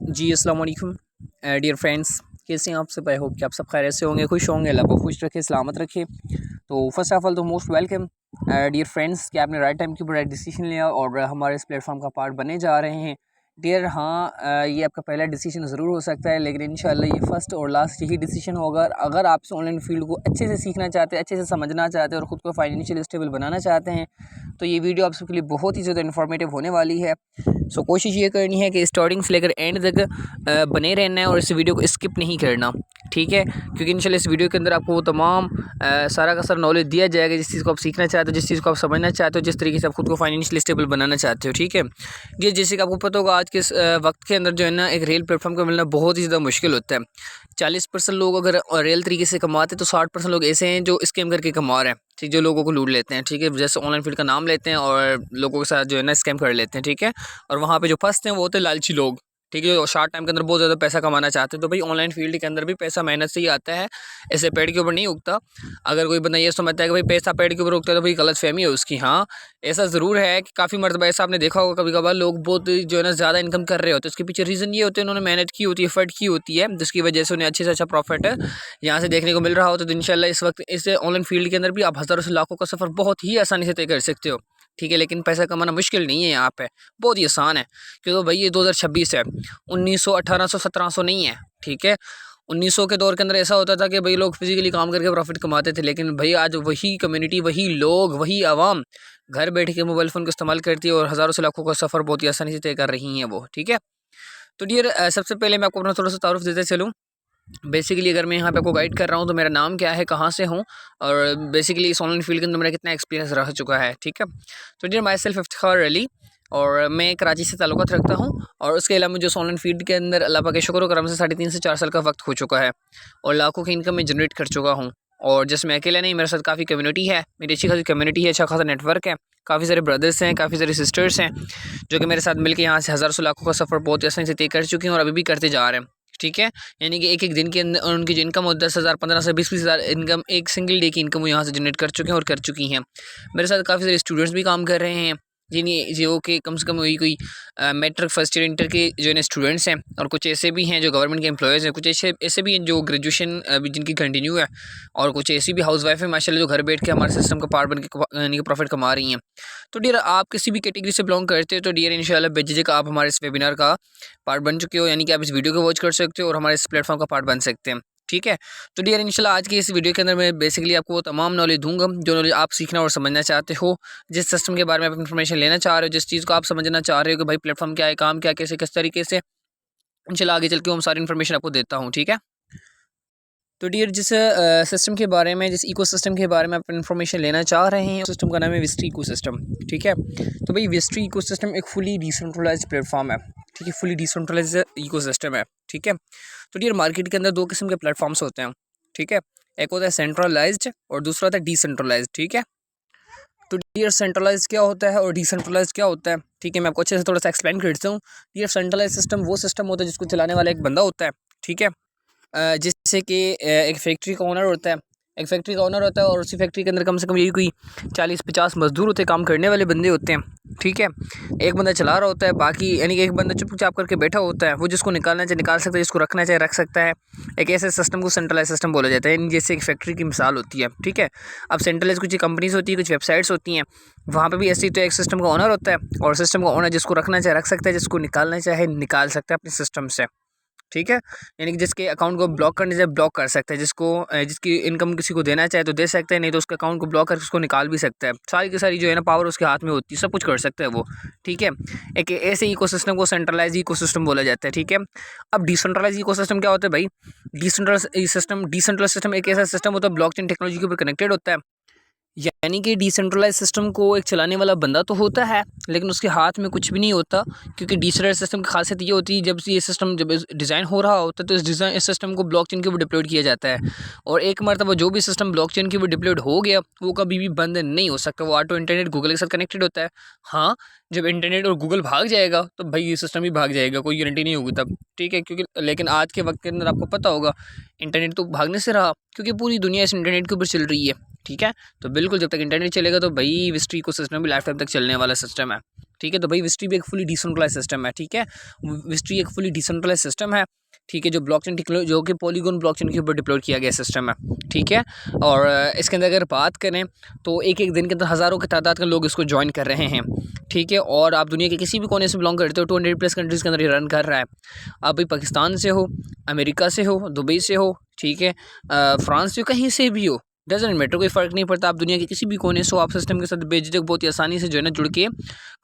जी अस्सलाम वालेकुम dear friends, कैसे हैं आप सब। आई होप कि आप सब खैरियत से होंगे, खुश होंगे। अल्लाह को खुश रखे, सलामत रखे। तो फर्स्ट ऑफ ऑल तो मोस्ट वेलकम डियर फ्रेंड्स कि आपने राइट टाइम के ऊपर राइट डिसीजन लिया और हमारे इस प्लेटफॉर्म का पार्ट बने जा रहे हैं। डियर हाँ, ये आपका पहला डिसीजन ज़रूर हो सकता है, लेकिन इंशाल्लाह ये फ़र्स्ट और लास्ट यही डिसीजन होगा। अगर आप इस ऑनलाइन फील्ड को अच्छे से सीखना चाहते हैं, अच्छे से समझना चाहते हैं और ख़ुद को फाइनेंशियल स्टेबल बनाना चाहते हैं, तो ये वीडियो आप सबके लिए बहुत ही ज़्यादा इन्फॉर्मेटिव होने वाली है। सो कोशिश ये करनी है कि स्टार्टिंग से लेकर एंड तक बने रहना है और इस वीडियो को स्किप नहीं करना, ठीक है। क्योंकि इंशाल्लाह इस वीडियो के अंदर आपको वो तमाम सारा का सारा नॉलेज दिया जाएगा, जिस चीज़ को आप सीखना चाहते हो, जिस चीज़ को आप समझना चाहते हो, जिस तरीके से आप खुद को फाइनेंशियली स्टेबल बनाना चाहते हो, ठीक है। ये जैसे कि आपको पता होगा आज के वक्त के अंदर जो है ना, एक रियल प्लेटफॉर्म का मिलना बहुत ही ज़्यादा मुश्किल होता है। 40% लोग अगर रियल तरीके से कमाते हैं तो 60% लोग ऐसे हैं जो स्कैम करके कमा रहे हैं, ठीक, जो लोगों को लूट लेते हैं, ठीक है। जैसे ऑनलाइन फील्ड का नाम लेते हैं और लोगों के साथ जो है ना स्कैम कर लेते हैं, ठीक है। और वहाँ पे जो फंसते हैं वो होते हैं लालची लोग, ठीक है, जो शॉर्ट टाइम के अंदर बहुत ज़्यादा पैसा कमाना चाहते हैं। तो भाई ऑनलाइन फील्ड के अंदर भी पैसा मेहनत से ही आता है, ऐसे पेड़ के ऊपर नहीं उगता। अगर कोई बंदा ये समझता है कि भाई पैसा पेड़ के ऊपर उगता है तो भाई गलत फहमी है उसकी। हाँ, ऐसा ज़रूर है कि काफ़ी मरतबा ऐसा आपने देखा होगा, कभी कभार लोग बहुत जो है ना ज़्यादा इनकम कर रहे होते हैं। उसके पीछे रीज़न ये होते हैं, उन्होंने मेहनत की होती है, एफर्ट की होती है, जिसकी वजह से उन्हें अच्छे से अच्छा प्रॉफिट यहाँ से देखने को मिल रहा होता है। तो इंशाल्लाह इस वक्त इस ऑनलाइन फील्ड के अंदर भी आप हज़ारों से लाखों का सफ़र बहुत ही आसानी से तय कर सकते हो, ठीक है। लेकिन पैसा कमाना मुश्किल नहीं है, यहाँ पे बहुत ही आसान है। क्योंकि भाई ये 2026 है, 1900 1800 1700 नहीं है, ठीक है। 1900 के दौर के अंदर ऐसा होता था कि भाई लोग फिजिकली काम करके प्रॉफिट कमाते थे, लेकिन भाई आज वही कम्युनिटी, वही लोग, वही आवाम घर बैठ के मोबाइल फ़ोन का इस्तेमाल करती है और हज़ारों से लाखों का सफ़र बहुत ही आसानी से तय कर रही हैं वो, ठीक है। तो डियर सबसे पहले मैं आपको अपना थोड़ा सा तारुफ देते चलूँ। बेसिकली अगर मैं यहाँ पे आपको गाइड कर रहा हूँ तो मेरा नाम क्या है, कहाँ से हूँ और बेसिकली इस ऑनलाइन फील्ड के अंदर मेरा कितना एक्सपीरियंस रह चुका है, ठीक है। तो dear myself Iftikhar Ali और मैं कराची से ताल्लुक़ात रखता हूँ और उसके अलावा मुझे ऑनलाइन फील्ड के अंदर अल्लाह पाक के शुक्र करम से 3.5 से 4 साल का वक्त हो चुका है और लाखों की इनकम मैं जनरेट कर चुका हूँ। और जिसमें अकेला नहीं, मेरे साथ काफ़ी कम्युनिटी है, मेरी अच्छी खासी कम्युनिटी है, अच्छा खासा नेटवर्क है, काफ़ी सारे ब्रदर्स हैं, काफ़ी सारी सिस्टर्स हैं जो कि मेरे साथ मिलकर यहाँ से हज़ारों से लाखों का सफ़र बहुत आसानी से तय कर चुके हैं और अभी भी करते जा रहे हैं, ठीक है। यानी कि एक एक दिन के अंदर उनकी जो इनकम हो 10,000 15 से 20 हज़ार इनकम एक सिंगल डे की इनकम वो यहाँ से जनरेट कर चुके हैं और कर चुकी हैं। मेरे साथ काफ़ी सारे स्टूडेंट्स भी काम कर रहे हैं, जिन्हें जो कि कम से कम वही कोई मैट्रिक फर्स्ट ईयर इंटर के जो है स्टूडेंट्स हैं और कुछ ऐसे भी हैं जो गवर्नमेंट के एम्प्लॉयज़ हैं, कुछ ऐसे भी हैं जो ग्रेजुएशन अभी जिनकी कंटिन्यू है और कुछ ऐसी भी हाउस वाइफ है माशाल्लाह जो घर बैठ के हमारे सिस्टम का पार्ट बन के यानी कि प्रॉफिट कमा रही हैं। तो डियर आप किसी भी कैटेगरी से बिलोंग करते हो तो डियर इंशाल्लाह बेझिझक आप हमारे इस वेबिनार का पार्ट बन चुके हो, यानी कि आप इस वीडियो को वॉच कर सकते हो और हमारे इस प्लेटफॉर्म का पार्ट बन सकते हैं, ठीक है। तो डियर इंशाल्लाह आज की इस वीडियो के अंदर मैं बेसिकली आपको वो तमाम नॉलेज दूंगा जो नॉलेज आप सीखना और समझना चाहते हो, जिस सिस्टम के बारे में आप इन्फॉर्मेशन लेना चाह रहे हो, जिस चीज़ को आप समझना चाह रहे हो कि भाई प्लेटफॉर्म क्या है, काम क्या, कैसे किस तरीके से, इंशाल्लाह आगे चल के हम सारी इन्फॉर्मेशन आपको देता हूँ, ठीक है। तो डियर जिस सिस्टम के बारे में, जिस इकोसिस्टम के बारे में आप इन्फॉर्मेशन लेना चाह रहे हैं, सिस्टम का नाम है विस्ट्री इकोसिस्टम, ठीक है। तो भाई विस्ट्री इकोसिस्टम एक फुली डिसेंट्रलाइज्ड प्लेटफॉर्म है, ठीक है, फुली डिसेंट्रलाइज्ड इकोसिस्टम है, ठीक है। तो डियर मार्केट के अंदर दो किस्म के प्लेटफॉर्म्स होते हैं, ठीक है। एक होता है सेंट्रलाइज्ड और दूसरा होता है डिसेंट्रलाइज्ड, ठीक है। तो डियर सेंट्रलाइज क्या होता है और डिसेंट्रलाइज क्या होता है, ठीक है, मैं आपको अच्छे से थोड़ा सा एक्सप्लेन कर देता हूँ। डियर सेंट्रलाइज सिस्टम वो सिस्टम होता है जिसको चलाने वाला एक बंदा होता है, ठीक है। जिससे कि एक फैक्ट्री का ओनर होता है, एक फैक्ट्री का ओनर होता है और उसी फैक्ट्री के अंदर कम से कम यही कोई 40-50 मजदूर होते हैं, काम करने वाले बंदे होते हैं, ठीक है। एक बंदा चला रहा होता है, बाकी यानी कि एक बंदा चुपचाप करके बैठा होता है, वो जिसको निकालना चाहे निकाल सकता है, जिसको रखना चाहे रख सकता है। एक ऐसे सिस्टम को सेंट्रलाइज सिस्टम बोला जाता है, जैसे एक फैक्ट्री की मिसाल होती है, ठीक है। अब सेंट्रलाइज कुछ कंपनीज होती है, कुछ वेबसाइट्स होती हैं, वहाँ पर भी ऐसे ही तो एक सिस्टम का ओनर होता है और सिस्टम का ओनर जिसको रखना चाहे रख सकता है, जिसको निकालना चाहे निकाल सकता है अपने सिस्टम से, ठीक है। यानी कि जिसके अकाउंट को ब्लॉक करने से ब्लॉक कर सकता है, जिसको जिसकी इनकम किसी को देना चाहे तो दे सकता है, नहीं तो उसके अकाउंट को ब्लॉक करके उसको निकाल भी सकता है। सारी की सारी जो है ना पावर उसके हाथ में होती है, सब कुछ कर सकता है वो, ठीक है। एक ऐसे इकोसिस्टम को सेंट्रलाइज इकोसिस्टम बोला जाता है, ठीक है। अब डिसेंट्रलाइज इकोसिस्टम क्या होता है भाई? डिसेंट्रलाइज सिस्टम एक ऐसा सिस्टम होता है ब्लॉकचेन टेक्नोलॉजी के ऊपर कनेक्टेड होता है। यानी कि डिसेंट्रलाइज सिस्टम को एक चलाने वाला बंदा तो होता है, लेकिन उसके हाथ में कुछ भी नहीं होता, क्योंकि डिसेंट्रलाइज सिस्टम की खासियत ये होती है जब ये सिस्टम जब डिज़ाइन हो रहा होता है तो इस सिस्टम को ब्लॉकचेन के ऊपर डिप्लॉयड किया जाता है और एक मरतबा जो भी सिस्टम ब्लॉकचेन के ऊपर डिप्लॉयड हो गया वो कभी भी बंद नहीं हो सकता, वो ऑटो इंटरनेट गूगल के साथ कनेक्टेड होता है। हाँ, जब इंटरनेट और गूगल भाग जाएगा तो भाई ये सिस्टम भी भाग जाएगा, कोई गारंटी नहीं होगी तब, ठीक है। क्योंकि लेकिन आज के वक्त के अंदर आपको पता होगा इंटरनेट तो भागने से रहा, क्योंकि पूरी दुनिया इस इंटरनेट के ऊपर चल रही है, ठीक है। तो बिल्कुल जब तक इंटरनेट चलेगा तो भाई विस्ट्री इकोसिस्टम भी लाइफ टाइम तक चलने वाला सिस्टम है। ठीक है। तो भाई विस्ट्री भी एक फुली डिसेंट्रलाइज सिस्टम है। ठीक है। विस्ट्री एक फुली डिसेंट्रलाइज सिस्टम है। ठीक है। जो ब्लॉकचेन टेक्नोलॉजी जो कि पॉलीगॉन ब्लॉकचेन के ऊपर डिप्लॉय किया गया सिस्टम है। ठीक है। और इसके अंदर अगर बात करें तो एक एक दिन के अंदर हज़ारों की तादाद के लोग इसको ज्वाइन कर रहे हैं। ठीक है। और आप दुनिया के किसी भी कोने से बिलोंग करते हो 200+ कंट्रीज़ के अंदर ये रन कर रहा है। आप भाई पाकिस्तान से हो, अमेरिका से हो, दुबई से हो, ठीक है, फ्रांस से, कहीं से भी हो, डजेंट मैटर, कोई फ़र्क नहीं पड़ता। आप दुनिया के किसी भी कोने से हो, आप सिस्टम के साथ बेझिझक बहुत ही आसानी से जो है ना जुड़ के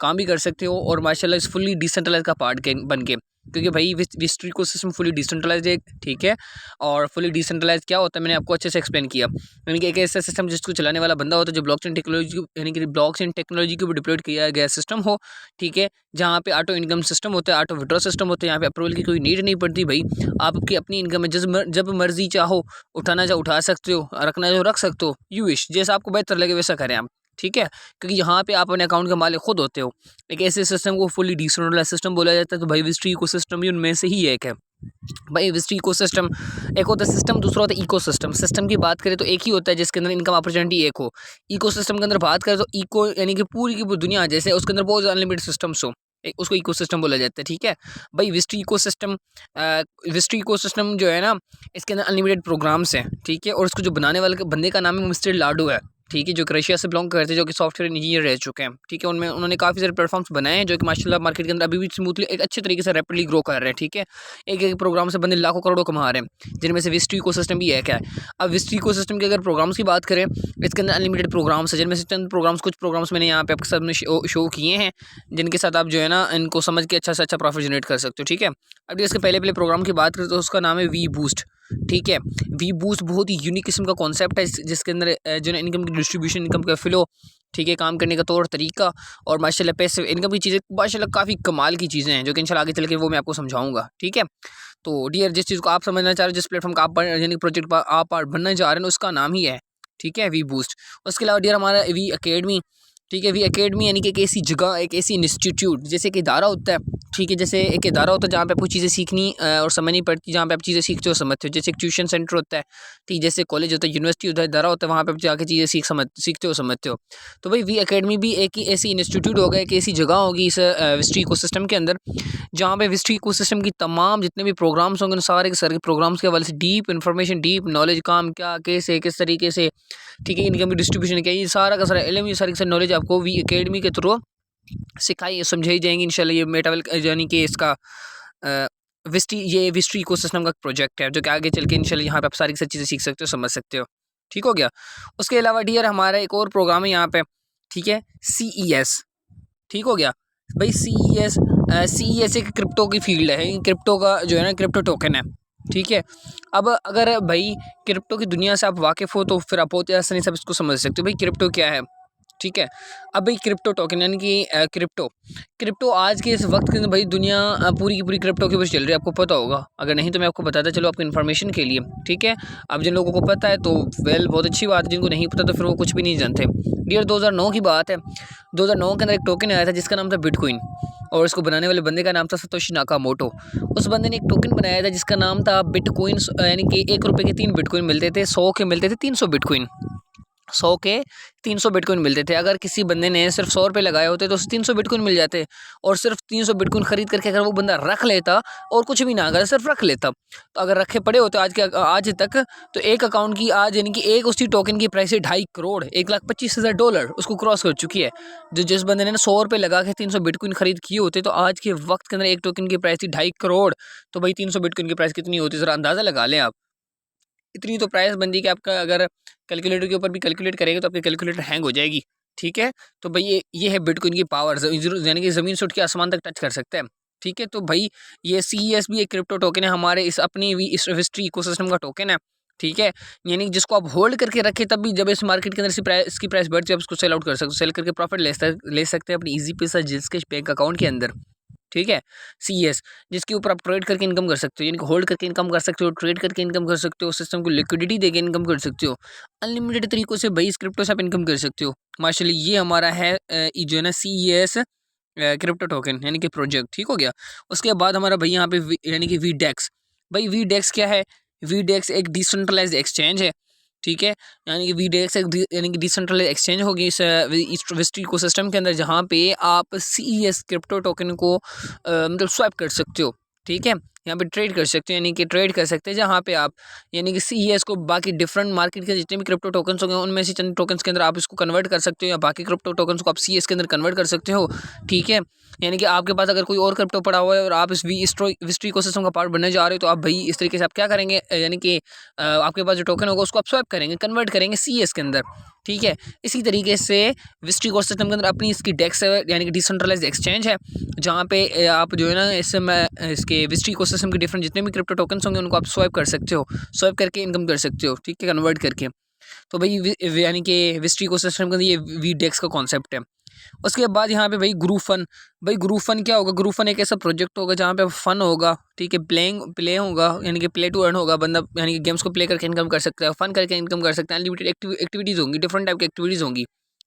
काम भी कर सकते हो और माशाल्लाह इस फुल्ली डिसेंट्रलाइज का पार्ट के बन के, क्योंकि भाई विस्ट्री को सिस्टम फुली डिसेंट्रलाइज है। ठीक है। और फुली डिसेंट्रलाइज क्या होता है मैंने आपको अच्छे से एक्सप्लेन किया, यानी कि एक ऐसा सिस्टम जिसको चलाने वाला बंदा होता है जो ब्लॉकचेन टेक्नोलॉजी यानी कि ब्लॉकचेन टेक्नोलॉजी के ऊपर डिप्लॉयड किया गया सिस्टम हो। ठीक है। जहाँ पे ऑटो इनकम सिस्टम होता है, ऑटो विड्रॉ सिस्टम होता है, यहाँ पे अप्रूवल की कोई नीड नहीं पड़ती भाई। आपकी अपनी इनकम है, जब मर्जी चाहो उठाना चाहो उठा सकते हो, रखना चाहो रख सकते हो, यू विश, जैसा आपको बेहतर लगे वैसा करें आप। ठीक है। क्योंकि यहाँ पे आप अपने अकाउंट के मालिक खुद होते हो। एक ऐसे सिस्टम को फुली डिसेंट्रलाइज सिस्टम बोला जाता है। तो भाई विस्ट्री इकोसिस्टम भी उनमें से ही एक है। भाई विस्ट्री इकोसिस्टम, एक होता है सिस्टम, दूसरा होता है इकोसिस्टम। सिस्टम की बात करें तो एक ही होता है जिसके अंदर इनकम अपॉर्चुनिटी एक हो। इकोसिस्टम के अंदर बात करें तो इको यानी कि पूरी की पूरी दुनिया जैसे उसके अंदर बहुत अनलिमिटेड सिस्टम्स हो, उसको इकोसिस्टम बोला जाता है। ठीक है। भाई विस्ट्री इकोसिस्टम जो है ना, इसके अंदर अनलिमिटेड प्रोग्राम्स हैं। ठीक है। और इसको जो बनाने वाले बंदे का नाम है मिस्टर लाडो है। ठीक है। जो रशिया से बिलोंग करते हैं, जो कि सॉफ्टवेयर इंजीनियर रह चुके हैं। ठीक है। उनमें उन्होंने काफ़ी सारे प्लेटफॉर्म्स बनाए हैं जो कि माशाल्लाह मार्केट के अंदर अभी भी स्मूथली एक अच्छे तरीके से रैपिडली ग्रो कर रहे हैं। ठीक है। एक एक प्रोग्राम से बंदे लाखों करोड़ों कमा रहे हैं, जिनमें से विस्ट्री इकोसिस्टम भी एक है। अब विस्ट्री इकोसिस्टम के अगर प्रोग्राम्स की बात करें, इसके अंदर अनलिमिटेड प्रोग्राम्स है, जिनमें से चंद प्रोग्राम्स, कुछ प्रोग्राम्स मैंने यहाँ पे आपके सामने शो किए हैं, जिनके साथ आप जो है ना इनको समझ के अच्छा से अच्छा प्रॉफिट जनरेट कर सकते हो। ठीक है। अब इसके पहले प्रोग्राम की बात करें तो उसका नाम है वी बूस्ट। ठीक है। वी बूस्ट बहुत ही यूनिक किस्म का कॉन्सेप्ट है जिसके अंदर जो है इनकम की डिस्ट्रीब्यूशन, इनकम का फ्लो, ठीक है, काम करने का तौर तरीका और माशाल्लाह पैसिव इनकम की चीज़ें माशाल्लाह काफ़ी कमाल की चीज़ें हैं जो कि इंशाल्लाह आगे चल के वो मैं आपको समझाऊंगा। ठीक है। तो डियर, जिस चीज़ को आप समझना चाह रहे हो, जिस प्लेटफॉर्म का आप यानी प्रोजेक्ट पर आप बनना चाह रहे हैं, उसका नाम ही है, ठीक है, वी बूस्ट। उसके अलावा डियर हमारा वी अकेडमी। ठीक है। वी अकेडमी यानी कि एक ऐसी जगह, एक ऐसी इंस्टीट्यूट, जैसे कि इदारा होता है। ठीक है। जैसे एक इदारा होता है जहाँ पे आपको चीज़ें सीखनी और समझनी पड़ती है, जहाँ पे आप चीज़ें सीखते हो समझते हो। जैसे एक ट्यूशन सेंटर होता है, ठीक, जैसे कॉलेज होता है, यूनिवर्सिटी होता है, इदारा होता है, वहाँ पे आप जाके चीज़ें सीखते हो समझते हो। तो भाई वी अकेडमी भी एक ऐसी इंस्टीट्यूट होगा, एक ऐसी जगह होगी इस विस्ट्री इकोसिस्टम के अंदर, जहाँ पे विस्ट्री इकोसिस्टम की तमाम जितने भी प्रोग्राम्स होंगे, उन सारे के सारे प्रोग्राम्स के हवाले से डीप इन्फॉर्मेशन, डीप नॉलेज, काम क्या, कैसे, किस तरीके से, ठीक है, इनकम की डिस्ट्रीब्यूशन क्या, ये सारा का सारा इल्म, ये सारी की सारी नॉलेज आपको वी अकेडमी के थ्रू सिखाई समझाई जाएंगी इंशाल्लाह। ये मेटावेल यानी कि इसका विस्ट्री इकोसिस्टम का प्रोजेक्ट है जो कि आगे चल के इंशाल्लाह यहाँ पे आप सारी चीज़ें सीख सकते हो, समझ सकते हो। ठीक हो गया। उसके अलावा डियर हमारा एक और प्रोग्राम है यहाँ पे, ठीक है, CES। ठीक हो गया भाई। CES एक क्रिप्टो की फील्ड है, क्रिप्टो का जो है ना क्रिप्टो टोकन है। ठीक है। अब अगर भाई क्रिप्टो की दुनिया से आप वाकिफ़ हो तो फिर आप बहुत आसानी से इसको समझ सकते हो भाई क्रिप्टो क्या है। ठीक है। अब भाई क्रिप्टो टोकन यानी कि क्रिप्टो आज के इस वक्त के अंदर भाई दुनिया पूरी की पूरी क्रिप्टो के ऊपर चल रही है, आपको पता होगा। अगर नहीं तो मैं आपको बताता चलो आपको इन्फॉर्मेशन के लिए। ठीक है। अब जिन लोगों को पता है तो वेल बहुत अच्छी बात है, जिनको नहीं पता तो फिर वो कुछ भी नहीं जानते। डियर 2009 की बात है। 2009 के अंदर एक टोकन आया था जिसका नाम था बिटकॉइन, और इसको बनाने वाले बंदे का नाम था सतोशी नाकामोटो। उस बंदे ने एक टोकन बनाया था जिसका नाम था बिटकॉइन, यानी कि 1 रुपये के 3 बिटकॉइन मिलते थे, 100 के मिलते थे 300 बिटकॉइन, 100 के 300 बिटकॉइन मिलते थे। अगर किसी बंदे ने सिर्फ 100 रुपये लगाए होते तो उसे 300 बिटकॉइन मिल जाते, और सिर्फ 300 बिटकॉइन खरीद करके अगर वो बंदा रख लेता और कुछ भी ना करे सिर्फ रख लेता, तो अगर रखे पड़े होते आज तक, तो एक अकाउंट की आज यानी कि एक उसी टोकन की प्राइस 2.5 करोड़, $1,25,000 उसको क्रॉस कर चुकी है। जो जिस बंदे ने 100 रुपये लगा के 300 बिटकॉइन खरीद किए होते तो आज के वक्त के अंदर एक टोकन की प्राइस थी 2.5 करोड़। तो भाई 300 बिटकॉइन की प्राइस कितनी होती, ज़रा अंदाज़ा लगा लें आप। इतनी तो प्राइस बनती कि आपका अगर कैलकुलेटर के ऊपर भी कैलकुलेट करेंगे तो आपकी कैलकुलेटर हैंग हो जाएगी। ठीक है। तो भाई ये है बिटकॉइन की पावर, यानी कि ज़मीन से उठ के आसमान तक टच कर सकते हैं। ठीक है। तो भाई ये CES भी एक क्रिप्टो टोकन है, हमारे इस अपनी इस विस्ट्री इकोसिस्टम का टोकन है। ठीक है। यानी जिसको आप होल्ड करके रखें, तब भी जब इस मार्केट के अंदर इसकी प्राइस बढ़ती है आप उसको सेल आउट कर सकते हो, सेल करके प्रॉफिट ले सकते हैं अपनी ईजी पैसा जिसके बैंक अकाउंट के अंदर। ठीक है। CES जिसके ऊपर आप ट्रेड करके इनकम कर सकते हो, यानी कि होल्ड करके इनकम कर सकते हो, ट्रेड करके इनकम कर सकते हो, सिस्टम को लिक्विडिटी देके इनकम कर सकते हो, अनलिमिटेड तरीकों से भाई इस क्रिप्टो से आप इनकम कर सकते हो। माशाल्लाह ये हमारा है जो है ना CES क्रिप्टो टोकन यानी कि प्रोजेक्ट। ठीक हो गया। उसके बाद हमारा भाई यहाँ पे यानी कि VDEX। भाई VDEX क्या है? VDEX एक डिसेंट्रलाइज्ड एक्सचेंज है। ठीक है। यानी कि वीडेक्स यानी कि डिसेंट्रलाइज एक्सचेंज होगी इस विस्ट इकोसिस्टम के अंदर, जहाँ पे आप CES क्रिप्टो टोकन को मतलब स्वैप कर सकते हो। ठीक है, यहाँ पे ट्रेड कर सकते हो, यानी कि ट्रेड कर सकते हैं जहाँ पे आप यानी कि CES को बाकी डिफरेंट मार्केट के जितने भी क्रिप्टो टोकन्स होंगे उनमें से चंद टोकन्स के अंदर आप इसको कन्वर्ट कर सकते हो, या बाकी क्रिप्टो टोकन्स को आप CES के अंदर कन्वर्ट कर सकते हो। ठीक है, यानी कि आपके पास अगर कोई और क्रिप्टो पड़ा हुआ है और आप इस विस्ट इकोसिस्टम का पार्ट बनने जा रहे हो, तो आप भाई इस तरीके से आप क्या करेंगे, यानी कि आपके पास जो टोकन होगा उसको आप स्वैप करेंगे, कन्वर्ट करेंगे CES के अंदर। ठीक है, इसी तरीके से विस्ट इकोसिस्टम के अंदर अपनी इसकी डेक्स है, यानी कि डिसेंट्रलाइज्ड एक्सचेंज है, जहाँ पे आप जो है ना इसके विस्ट इकोसिस्टम के डिफरेंट जितने भी क्रिप्टो टोकन्स होंगे उनको आप स्वैप कर सकते हो, स्वैप करके इनकम कर सकते हो। ठीक है, कन्वर्ट करके। तो भाई यानी कि विस्ट इकोसिस्टम के अंदर ये वीडेक्स का कॉन्सेप्ट है। उसके बाद यहाँ पे भाई ग्रूफन क्या होगा? ग्रूफन एक ऐसा प्रोजेक्ट होगा जहाँ पे फन होगा। ठीक है, प्ले होगा, यानी कि प्ले टू अर्न होगा, बंदा यानी कि गेम्स को प्ले करके इनकम कर सकता है, फन करके इनकम कर सकता है, अनलिमिटेड एक्टिविटीज़ होंगी, डिफरेंट टाइप की एक्टिविटीज़ होंगी।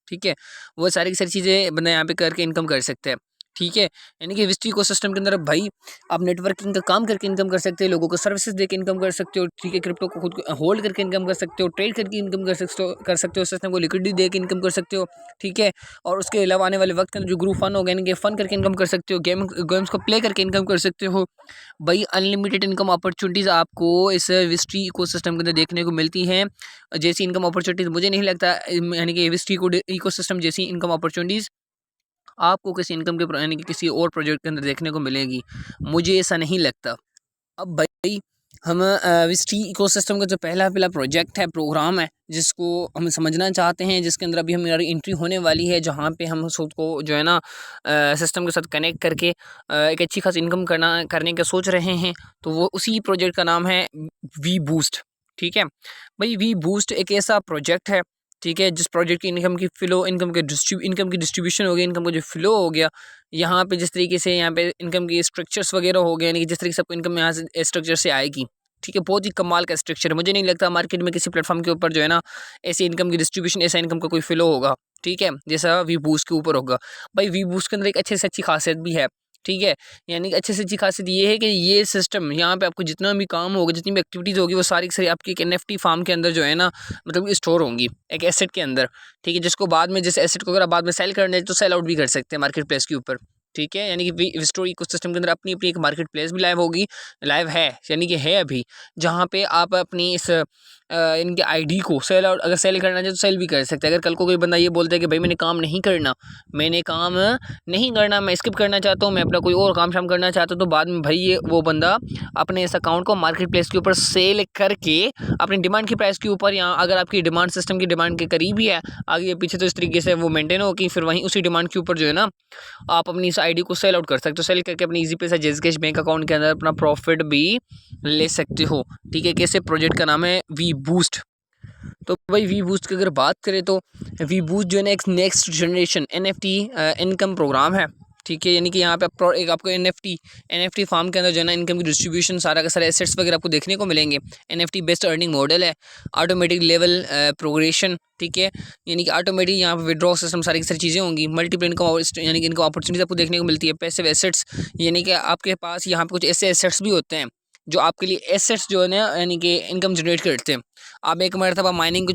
ठीक है, वो सारी की सारी चीज़ें बंदा यहाँ पे करके इनकम कर सकते हैं। ठीक है, यानी कि विस्ट इकोसिस्टम के अंदर भाई आप नेटवर्किंग का काम करके इनकम कर सकते हो, लोगों को सर्विसेज देके इनकम कर सकते हो। ठीक है, क्रिप्टो को खुद होल्ड करके इनकम कर सकते हो, ट्रेड करके इनकम कर सकते हो, सिस्टम को लिक्विडिटी दे के इनकम कर सकते हो। ठीक है, और उसके अलावा आने वाले वक्त के अंदर जो ग्रुप फन होगा, यानी कि फन करके इनकम कर सकते हो, गेम्स को प्ले करके इनकम कर सकते हो। भाई अनलिमिटेड इनकम अपॉर्चुनिटीज़ आपको इस विस्ट्री इकोसिस्टम के अंदर देखने को मिलती हैं। जैसी इनकम अपॉर्चुनिटीज़ मुझे नहीं लगता, यानी कि विस्ट्री इकोसिस्टम जैसी इनकम अपॉर्चुनिटीज़ आपको किसी इनकम के यानी कि किसी और प्रोजेक्ट के अंदर देखने को मिलेगी, मुझे ऐसा नहीं लगता। अब भाई हम विस्टी इकोसिस्टम का जो पहला प्रोजेक्ट है, प्रोग्राम है, जिसको हम समझना चाहते हैं, जिसके अंदर अभी हमारी एंट्री होने वाली है, जहाँ पे हम खुद को जो है ना सिस्टम के साथ कनेक्ट करके एक अच्छी खासी इनकम करने का सोच रहे हैं। तो वो उसी प्रोजेक्ट का नाम है वी बूस्ट। ठीक है भाई, वी बूस्ट एक ऐसा प्रोजेक्ट है, ठीक है, जिस प्रोजेक्ट की इनकम की डिस्ट्रीब्यूशन हो गई, इनकम का जो फ्लो हो गया, यहाँ पे जिस तरीके से यहाँ पे इनकम की स्ट्रक्चर्स वगैरह हो गए, यानी कि जिस तरीके से आपको इनकम यहाँ से स्ट्रक्चर से आएगी। ठीक है, बहुत ही कमाल का स्ट्रक्चर है। मुझे नहीं लगता मार्केट में किसी प्लेटफॉर्म के ऊपर जो है ना ऐसी इनकम की डिस्ट्रीब्यूशन, ऐसा इनकम का कोई फ्लो होगा। ठीक है, जैसा वी बूस्ट के ऊपर होगा। भाई वी बूस्ट के अंदर एक अच्छे से अच्छी खासियत भी है। ठीक है, यानी कि अच्छे से अच्छी खासियत ये है कि ये सिस्टम यहाँ पे आपको जितना भी काम होगा, जितनी भी एक्टिविटीज़ होगी, वो सारी की सारी आपकी एक NFT फार्म के अंदर जो है ना मतलब स्टोर होंगी, एक एसेट के अंदर। ठीक है, जिसको बाद में जिस एसेट को अगर आप बाद में सेल करना है तो सेल आउट भी कर सकते हैं मार्केट प्लेस के ऊपर। ठीक है, यानी कि विस्टोर इकोसिस्टम के अंदर अपनी अपनी एक मार्केट प्लेस भी लाइव है, यानी कि है अभी, जहाँ पे आप अपनी इस इनके आईडी को सेल आउट अगर सेल करना चाहे तो सेल भी कर सकते हैं। अगर कल को कोई बंदा ये बोलता है कि भाई मैंने काम नहीं करना, मैं स्किप करना चाहता हूँ, मैं अपना कोई और काम शाम करना चाहता हूँ, तो बाद में भाई ये वो बंदा अपने इस अकाउंट को मार्केट प्लेस के ऊपर सेल करके अपनी डिमांड की प्राइस के ऊपर, या अगर आपकी डिमांड सिस्टम की डिमांड के करीब ही है आगे पीछे, तो इस तरीके से वो मेंटेन होगी, फिर वहीं उसी डिमांड के ऊपर जो है ना आप अपनी इस आईडी को सेल आउट कर सकते हो। सेल करके अपनी इजी पैसा जेज़ बैंक अकाउंट के अंदर अपना प्रॉफिट भी ले सकते हो। ठीक है, कैसे? प्रोजेक्ट का नाम है वी बूस्ट। तो भाई वी बूस्ट की अगर बात करें तो वी बूस्ट जो है ना एक next generation NFT income program है। ठीक है, यानी कि यहाँ पे एक आपको NFT फार्म के अंदर जो है ना इनकम की डिस्ट्रीब्यूशन, सारा का सारा एसेट्स वगैरह आपको देखने को मिलेंगे। NFT बेस्ड अर्निंग मॉडल है, ऑटोमेटिक लेवल प्रोग्रेशन। ठीक है, यानी कि ऑटोमेटिक यहाँ पे विड्रॉ सिस्टम, सारी की सारी चीज़ें होंगी। मल्टीपल इनकम, यानी कि इनकम अपॉर्चुनिटीज आपको देखने को मिलती है। पैसिव एसेट्स, यानी कि आपके पास यहाँ पे कुछ ऐसे एसेट्स भी होते हैं जो आपके लिए एसेट्स जो है ना यानी कि इनकम जनरेट करते हैं। आप एक मरतबा माइनिंग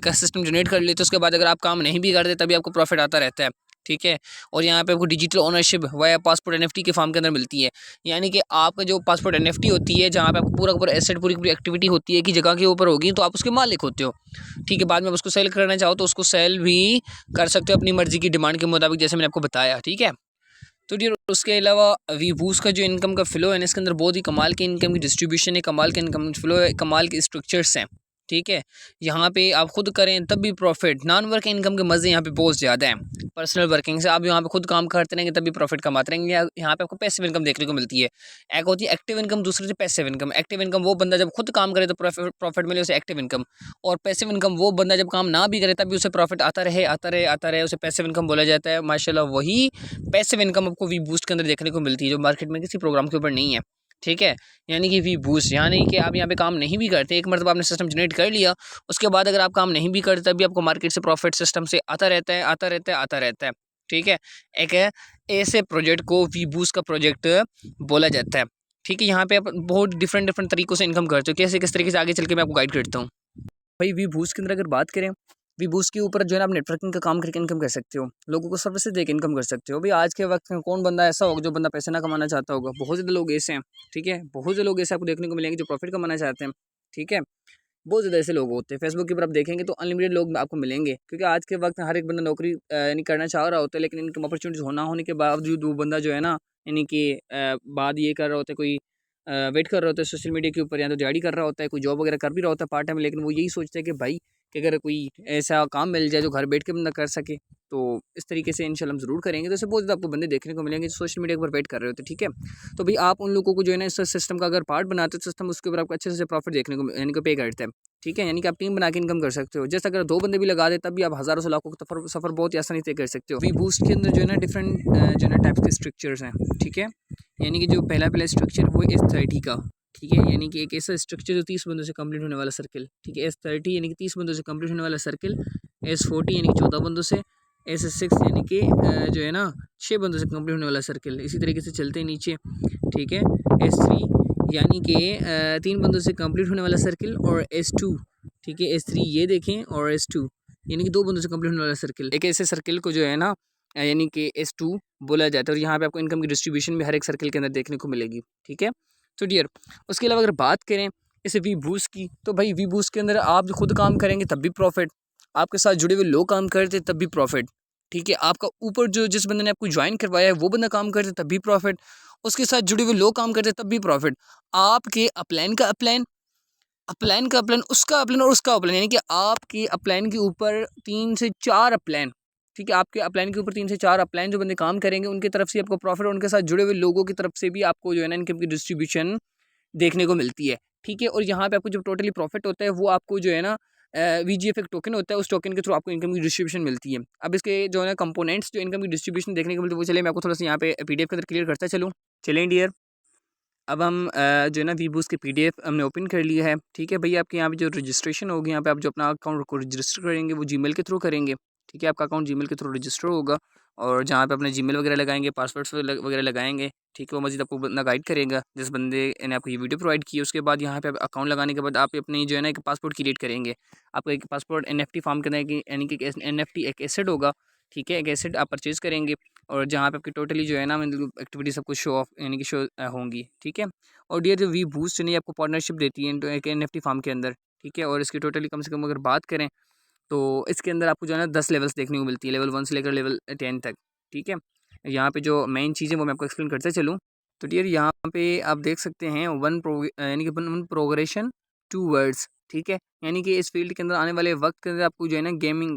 का सिस्टम जनरेट कर लेते हो, उसके बाद अगर आप काम नहीं भी करते तभी आपको प्रॉफिट आता रहता है। ठीक है, और यहाँ पे आपको digital ownership via passport NFT के फॉर्म के अंदर मिलती है। यानी कि आपका जो पासपोर्ट NFT होती है, जहाँ पे आपको पूरा का पूरा एसेट, पूरी एक्टिविटी होती है कि जगह के ऊपर होगी, तो आप उसके मालिक होते हो। ठीक है, बाद में आप उसको सेल करना चाहो तो उसको सेल भी कर सकते हो अपनी मर्जी की डिमांड के मुताबिक, जैसे मैंने आपको बताया। ठीक है, तो डियर उसके अलावा वी बूस्ट का जो इनकम का फ्लो है, इसके अंदर बहुत ही कमाल की इनकम की डिस्ट्रीब्यूशन है, कमाल के इनकम फ्लो है, कमाल के स्ट्रक्चर्स हैं। ठीक है, यहाँ पे आप खुद करें तब भी प्रॉफिट। नॉन वर्क इनकम के मज़े यहाँ पे बहुत ज़्यादा हैं। पर्सनल वर्किंग से आप यहाँ पे खुद काम करते रहेंगे तभी प्रॉफिट कमाते रहेंगे। यहाँ पे आपको पैसिव इनकम देखने को मिलती है। एक होती है एक्टिव इनकम, दूसरी होती है पैसिव इनकम। एक्टिव इनकम वो बंदा जब खुद काम करे तो प्रॉफिट मिले, उसे एक्टिव इनकम। और पैसिव इनकम वो बंदा जब काम ना भी करे तभी उसे प्रॉफिट आता रहे, उसे पैसिव इनकम बोला जाता है। माशाल्लाह, वही पैसिव इनकम आपको वी बूस्ट के अंदर देखने को मिलती है, जो मार्केट में किसी प्रोग्राम के ऊपर नहीं है। ठीक है, यानी कि वी बूस्ट, यानी कि आप यहाँ पे काम नहीं भी करते, एक मरतबा आपने सिस्टम जनरेट कर लिया, उसके बाद अगर आप काम नहीं भी करते तभी आपको मार्केट से प्रॉफिट सिस्टम से आता रहता है। ठीक है, एक ऐसे प्रोजेक्ट को वी बूस्ट का प्रोजेक्ट बोला जाता है। ठीक है, यहाँ पे आप बहुत डिफरेंट तरीकों से इनकम करते हो। कैसे किस तरीके से आगे चल के मैं आपको गाइड करता हूँ। भाई वी बूस्ट के अंदर अगर बात करें, वी बूस्ट के ऊपर जो है ना आप नेटवर्किंग का काम करके इनकम कर सकते हो, लोगों को सर्विसेज देकर इनकम कर सकते हो। भाई आज के वक्त में कौन बंदा ऐसा होगा जो बंदा पैसे ना कमाना चाहता होगा? बहुत ज़्यादा लोग ऐसे हैं, ठीक है, बहुत से लोग ऐसे आपको देखने को मिलेंगे जो प्रॉफिट कमाना चाहते हैं, ठीक है, बहुत ज़्यादा ऐसे लोग होते हैं। फेसबुक के ऊपर आप देखेंगे तो अनलिमिटेड लोग आपको मिलेंगे, क्योंकि आज के वक्त हर एक बंदा नौकरी यानी करना चाह रहा होता है, लेकिन इनकम अपॉर्चुनिटीज़ होना होने के बावजूद वो बंदा जो है ना, यानी कि बाद ये कर रहा होता है, कोई वेट कर रहा होता है सोशल मीडिया के ऊपर, या तो दिहाड़ी कर रहा होता है, कोई जॉब वगैरह कर भी रहा होता है पार्ट टाइम, लेकिन वो यही सोचता है कि भाई कि अगर कोई ऐसा काम मिल जाए जो घर बैठ के बंदा कर सके, तो इस तरीके से इंशाल्लाह हम ज़रूर करेंगे। तो ऐसे बहुत ज़्यादा आपको बंदे देखने को मिलेंगे जो सोशल मीडिया पर वेट कर रहे होते हैं, ठीक है। तो भाई आप उन लोगों को जो है ना इस सिस्टम का अगर पार्ट बनाते हो, सिस्टम उसके ऊपर आपको अच्छे से प्रॉफिट देखने को यानी कि पे करता है, ठीक है, यानी कि आप टीम बना के इनकम कर सकते हो। जैसे अगर 2 बंदे भी लगा दे तब भी आप हज़ारों से लाखों का सफ़र बहुत ही आसानी से कर सकते हो। वी बूस्ट के अंदर जो है ना डिफरेंट जो है ना टाइप्स के स्ट्रक्चर्स हैं, ठीक है, यानी कि जो पहला स्ट्रक्चर वो S30 का, ठीक है, यानी कि एक ऐसा स्ट्रक्चर जो 30 बंदों से कंप्लीट होने वाला सर्किल, ठीक है, S30 यानी कि 30 बंदों से कंप्लीट होने वाला सर्किल, S40 यानी कि 14 बंदों से, S6 यानी कि जो है ना 6 बंदों से कंप्लीट होने वाला सर्किल, इसी तरीके से चलते हैं नीचे, ठीक है, S3 यानी कि 3 बंदों से कंप्लीट होने वाला सर्किल, और S2, ठीक है, S3 ये देखें, और S2 यानी कि 2 बंदों से कंप्लीट होने वाला सर्किल। एक ऐसे सर्किल को जो है ना यानी कि S2 बोला जाता है, और यहाँ पे आपको इनकम की डिस्ट्रीब्यूशन भी हर एक सर्किल के अंदर देखने को मिलेगी, ठीक है। तो डियर, उसके अलावा अगर बात करें इसे वी बूस्ट की, तो भाई वी बूस्ट के अंदर आप खुद काम करेंगे तब भी प्रॉफिट, आपके साथ जुड़े हुए लोग काम करते तब भी प्रॉफिट, ठीक है, आपका ऊपर जो जिस बंदे ने आपको ज्वाइन करवाया है वो बंदा काम करते तब भी प्रॉफिट, उसके साथ जुड़े हुए लोग काम करते तब भी प्रॉफिट, आपके अपलाइन का अपलाइन, अपलाइन का अपलाइन, उसका अपलाइन और उसका अपलाइन, यानी कि आपकी अपलाइन के ऊपर 3 से 4 अपलाइन, ठीक है, आपके अपलाइन के ऊपर 3 से 4 अपलाइन जो बंदे काम करेंगे उनकी तरफ से आपको प्रॉफिट, और उनके साथ जुड़े हुए लोगों की तरफ से भी आपको जो है ना इनकम की डिस्ट्रीब्यूशन देखने को मिलती है, ठीक है। और यहाँ पे आपको जो टोटली प्रॉफिट होता है वो आपको जो है ना VGF एक टोकन होता है, उस टोकन के थ्रू आपको इनकम की डिस्ट्रीब्यूशन मिलती है। अब इसके जो है ना कंपोनेंट्स जो इनकम की डिस्ट्रीब्यूशन देखने को मिलती है वो चले मैं आपको थोड़ा सा यहाँ पे PDF के अंदर क्लियर करता चलूँ। चलें डियर, अब हम जो है ना वी बूस्ट के PDF हमने ओपन कर लिया है, ठीक है। भैया आपके यहाँ पे जो रजिस्ट्रेशन होगी, यहाँ पे आप जो अपना अकाउंट को रजिस्टर करेंगे वो जीमेल के थ्रू करेंगे, ठीक है, आपका अकाउंट जीमेल के थ्रू रजिस्टर होगा, और जहाँ पे अपने जीमेल वगैरह लगाएंगे, पासवर्ड्स वगैरह लगाएंगे, ठीक है, वो मजीद आपको बंदा गाइड करेगा जिस बंदे ने आपको ये वीडियो प्रोवाइड की है। उसके बाद यहाँ पे आप अकाउंट लगाने के बाद आप अपनी जो है ना एक पासपोर्ट क्रिएट करेंगे, आपका एक पासपोर्ट NFT फॉर्म करना है, यानी कि NFT एक एसेट होगा, ठीक है, एक एसेट आप परचेज़ करेंगे, और जहाँ पे आपकी टोटली जो है ना मतलब एक्टिविटी सब कुछ शो ऑफ यानी कि शो होंगी, ठीक है। और डियर जो वी बूस्ट ने आपको पार्टनरशिप देती है एक NFT फार्म के अंदर, ठीक है, और इसकी टोटली कम से कम अगर बात करें तो इसके अंदर आपको जो है ना 10 लेवल्स देखने को मिलती है, लेवल 1 से लेकर लेवल 10 तक, ठीक है। यहाँ पे जो मेन चीज़ है वो मैं आपको एक्सप्लेन करते चलूँ। तो डियर यहाँ पे आप देख सकते हैं यानी कि वन प्रोग्रेशन 2 वर्ड्स, ठीक है, यानी कि इस फील्ड के अंदर आने वाले वक्त के अंदर आपको जो है ना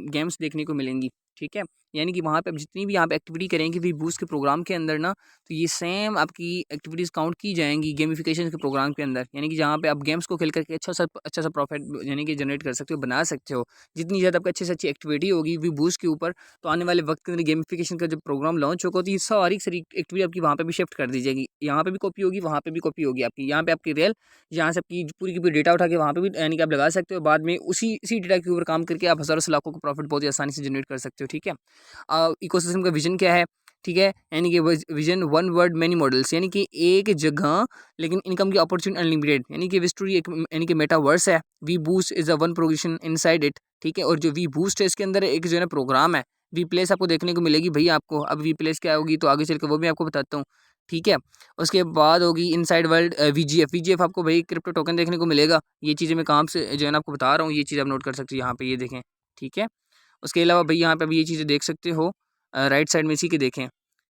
गेम्स देखने को मिलेंगी, ठीक है, यानी कि वहाँ पे आप जितनी भी यहाँ पे एक्टिविटी करेंगे वी बूस्ट के प्रोग्राम के अंदर ना, तो ये सेम आपकी एक्टिविटीज़ काउंट की जाएंगी गेमिफिकेशन के प्रोग्राम के अंदर, यानी कि जहाँ पे आप गेम्स को खेल करके अच्छा सा प्रॉफिट यानी कि जनरेट कर सकते हो, बना सकते हो। जितनी ज़्यादा आपकी अच्छी से अच्छी एक्टिविटी होगी वी बूस्ट के ऊपर, तो आने वाले वक्त के अंदर गेमिफिकेशन का जब प्रोग्राम लॉन्च होगा तो ये सारी एक्टिविटी आपकी वहाँ पे भी शिफ्ट कर दी जाएगी, यहाँ पे भी कॉपी होगी, वहाँ पे भी कॉपी होगी आपकी, यहाँ पे आपकी रियल, यहाँ से आपकी पूरी की पूरी डेटा उठा के वहाँ पे भी यानी कि आप लगा सकते हो, बाद में उसी डेटा के ऊपर काम करके आप हज़ारों से लाखों का प्रॉफिट बहुत ही आसानी से जनरेट कर सकते हो, ठीक है। इकोसिस्टम का विजन क्या है, ठीक है, यानी कि vision one word many models, यानी कि एक जगह लेकिन इनकम की अपॉर्चुनिटी अनलिमिटेड, यानी कि विस्टोरी एक यानी कि मेटावर्स है, we boost is a one progression inside it, ठीक है। और जो वी बूस्ट है इसके अंदर एक जो है ना प्रोग्राम है, वी प्लेस आपको देखने को मिलेगी भैया आपको। अब वी प्लेस क्या होगी तो आगे चल के वो भी आपको बताता हूँ, ठीक है। उसके बाद होगी इनसाइड वर्ल्ड VGF आपको भाई क्रिप्टो टोकन देखने को मिलेगा। ये चीज़ें मैं काम से जो है ना आपको बता रहा हूँ, ये चीज़ आप नोट कर सकते हो यहाँ पे, ये देखें, ठीक है। उसके अलावा भाई यहाँ पे अभी ये चीज़ें देख सकते हो राइट साइड में इसी के देखें,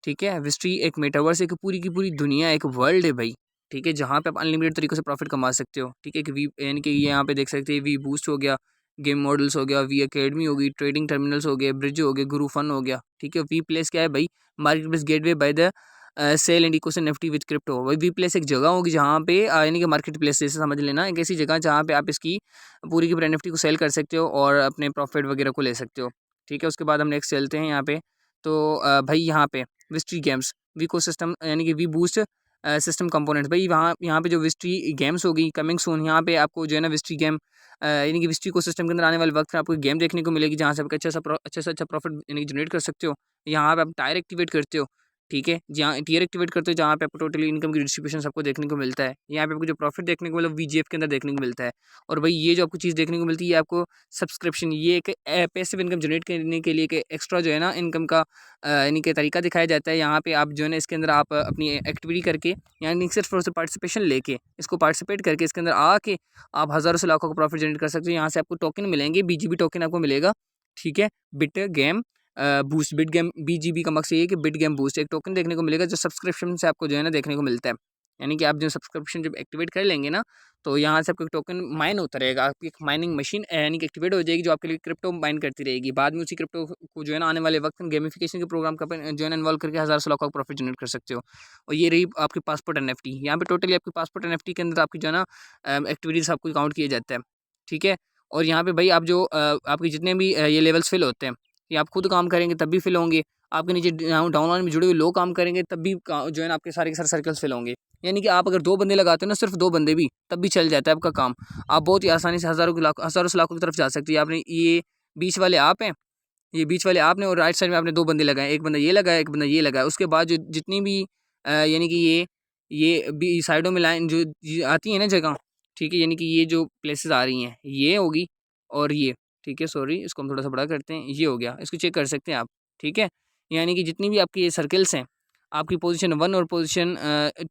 ठीक है। विस्ट्री एक मेटावर्स, एक पूरी की पूरी दुनिया, एक वर्ल्ड है भाई, ठीक है, जहाँ पे आप अनलिमिटेड तरीक़ों से प्रॉफिट कमा सकते हो, ठीक है। कि वी यानी कि ये यहाँ पे देख सकते हैं वी बूस्ट हो गया, गेम मॉडल्स हो गया, वी अकेडमी होगी, ट्रेडिंग टर्मिनल्स हो गए, ब्रिज हो गए, गुरु फन हो गया, ठीक है। वी प्लेस क्या है भाई, market place gateway by the sale and eco NFT with crypto. वही वी प्लेस एक जगह होगी जहाँ पे यानी कि मार्केट प्लेस जैसे समझ लेना, एक ऐसी जगह जहाँ पे आप इसकी पूरी की पूरी NFT को सेल कर सकते हो और अपने प्रॉफिट वगैरह को ले सकते हो, ठीक है। उसके बाद हम नेक्स्ट चलते हैं यहाँ पे, तो भाई यहाँ पे विस्ट्री गेम्स वीको सिस्टम यानी कि वी बूस्ट सिस्टम कंपोनेंट्स, भाई वहाँ यहाँ पे जो विस्ट्री गेम्स होगी कमिंग सून, यहाँ पे आपको जो है ना विस्ट्री गेम यानी कि विस्ट्री को सिस्टम के अंदर आने वाले वक्त में आपको गेम देखने को मिलेगी जहाँ से आप अच्छा से अच्छा प्रॉफिट यानी जनरेट कर सकते हो। यहाँ पे आप टायर एक्टिवेट करते हो, ठीक है। जहाँ टियर एक्टिवेट करते हो जहाँ पे आपको टोटली इनकम की डिस्ट्रीब्यूशन सबको देखने को मिलता है। यहाँ पे आपको जो प्रॉफिट देखने को मतलब वीजीएफ के अंदर देखने को मिलता है। और भाई ये जो आपको चीज़ देखने को मिलती है, ये आपको सब्सक्रिप्शन, ये एक पैसिव इनकम जनरेट करने के लिए एक एक्स्ट्रा जो है ना इनकम का यानी कि तरीका दिखाया जाता है। यहाँ पे आप जो है ना इसके अंदर आप अपनी एक्टिविटी करके, यानी सिर्फ और सिर्फ पार्टिसिपेशन लेके, इसको पार्टिसिपेट करके इसके अंदर आके आप हज़ारों से लाखों का प्रॉफिट जनरेट कर सकते हो। यहाँ से आपको टोकन मिलेंगे, बीजीबी टोकन आपको मिलेगा। ठीक है, bit game boost, bit game BGB का मकसद ये है कि बिट गेम बूस्ट एक टोकन देखने को मिलेगा जो सब्सक्रिप्शन से आपको जो है ना देखने को मिलता है। यानी कि आप जो सब्सक्रिप्शन जब एक्टिवेट कर लेंगे ना, तो यहाँ से आपको टोकन माइन होता रहेगा। आपकी एक माइनिंग मशीन यानी कि एक्टिवेट हो जाएगी जो आपके लिए क्रिप्टो माइन करती रहेगी। बाद में उसी क्रिप्टो को जो है ना आने वाले वक्त में गेमिफिकेशन के प्रोग्राम का जो है ना इन्वॉल्व करके हज़ार से लाखों का प्रॉफिट जनरेट कर सकते हो। और ये रही आपकी पासपोर्ट एनएफटी। यहाँ पे टोटली आपकी पासपोर्ट एनएफटी के अंदर आपकी जो है ना एक्टिविटीज़ आपको काउंट किया जाता है। ठीक है। और यहाँ पे भाई आप जो आपके जितने भी ये लेवल्स फिल होते हैं, ये आप खुद काम करेंगे तब भी फिल होंगे। आपके नीचे डाउनलाइन में जुड़े हुए लोग काम करेंगे तब भी जो है ना आपके सारे के सारे सर्कल्स फिल होंगे। यानी कि आप अगर 2 बंदे लगाते हो ना, सिर्फ 2 बंदे भी, तब भी चल जाता है आपका काम। आप बहुत ही आसानी से हज़ारों से लाखों की तरफ जा सकते हो। आपने ये बीच वाले आप हैं, ये बीच वाले आपने, और राइट साइड में आपने 2 बंदे लगाए, एक बंदा ये लगाया, एक बंदा ये लगाया। उसके बाद जो जितनी भी यानी कि ये बी साइडों में लाइन जो आती है ना जगह, ठीक है, यानी कि ये जो प्लेसेस आ रही हैं ये होगी और ये, ठीक है, सॉरी इसको हम थोड़ा सा बड़ा करते हैं, ये हो गया, इसको चेक कर सकते हैं आप। ठीक है, यानी कि जितनी भी आपकी ये सर्कल्स हैं, आपकी पोजीशन 1 और पोजीशन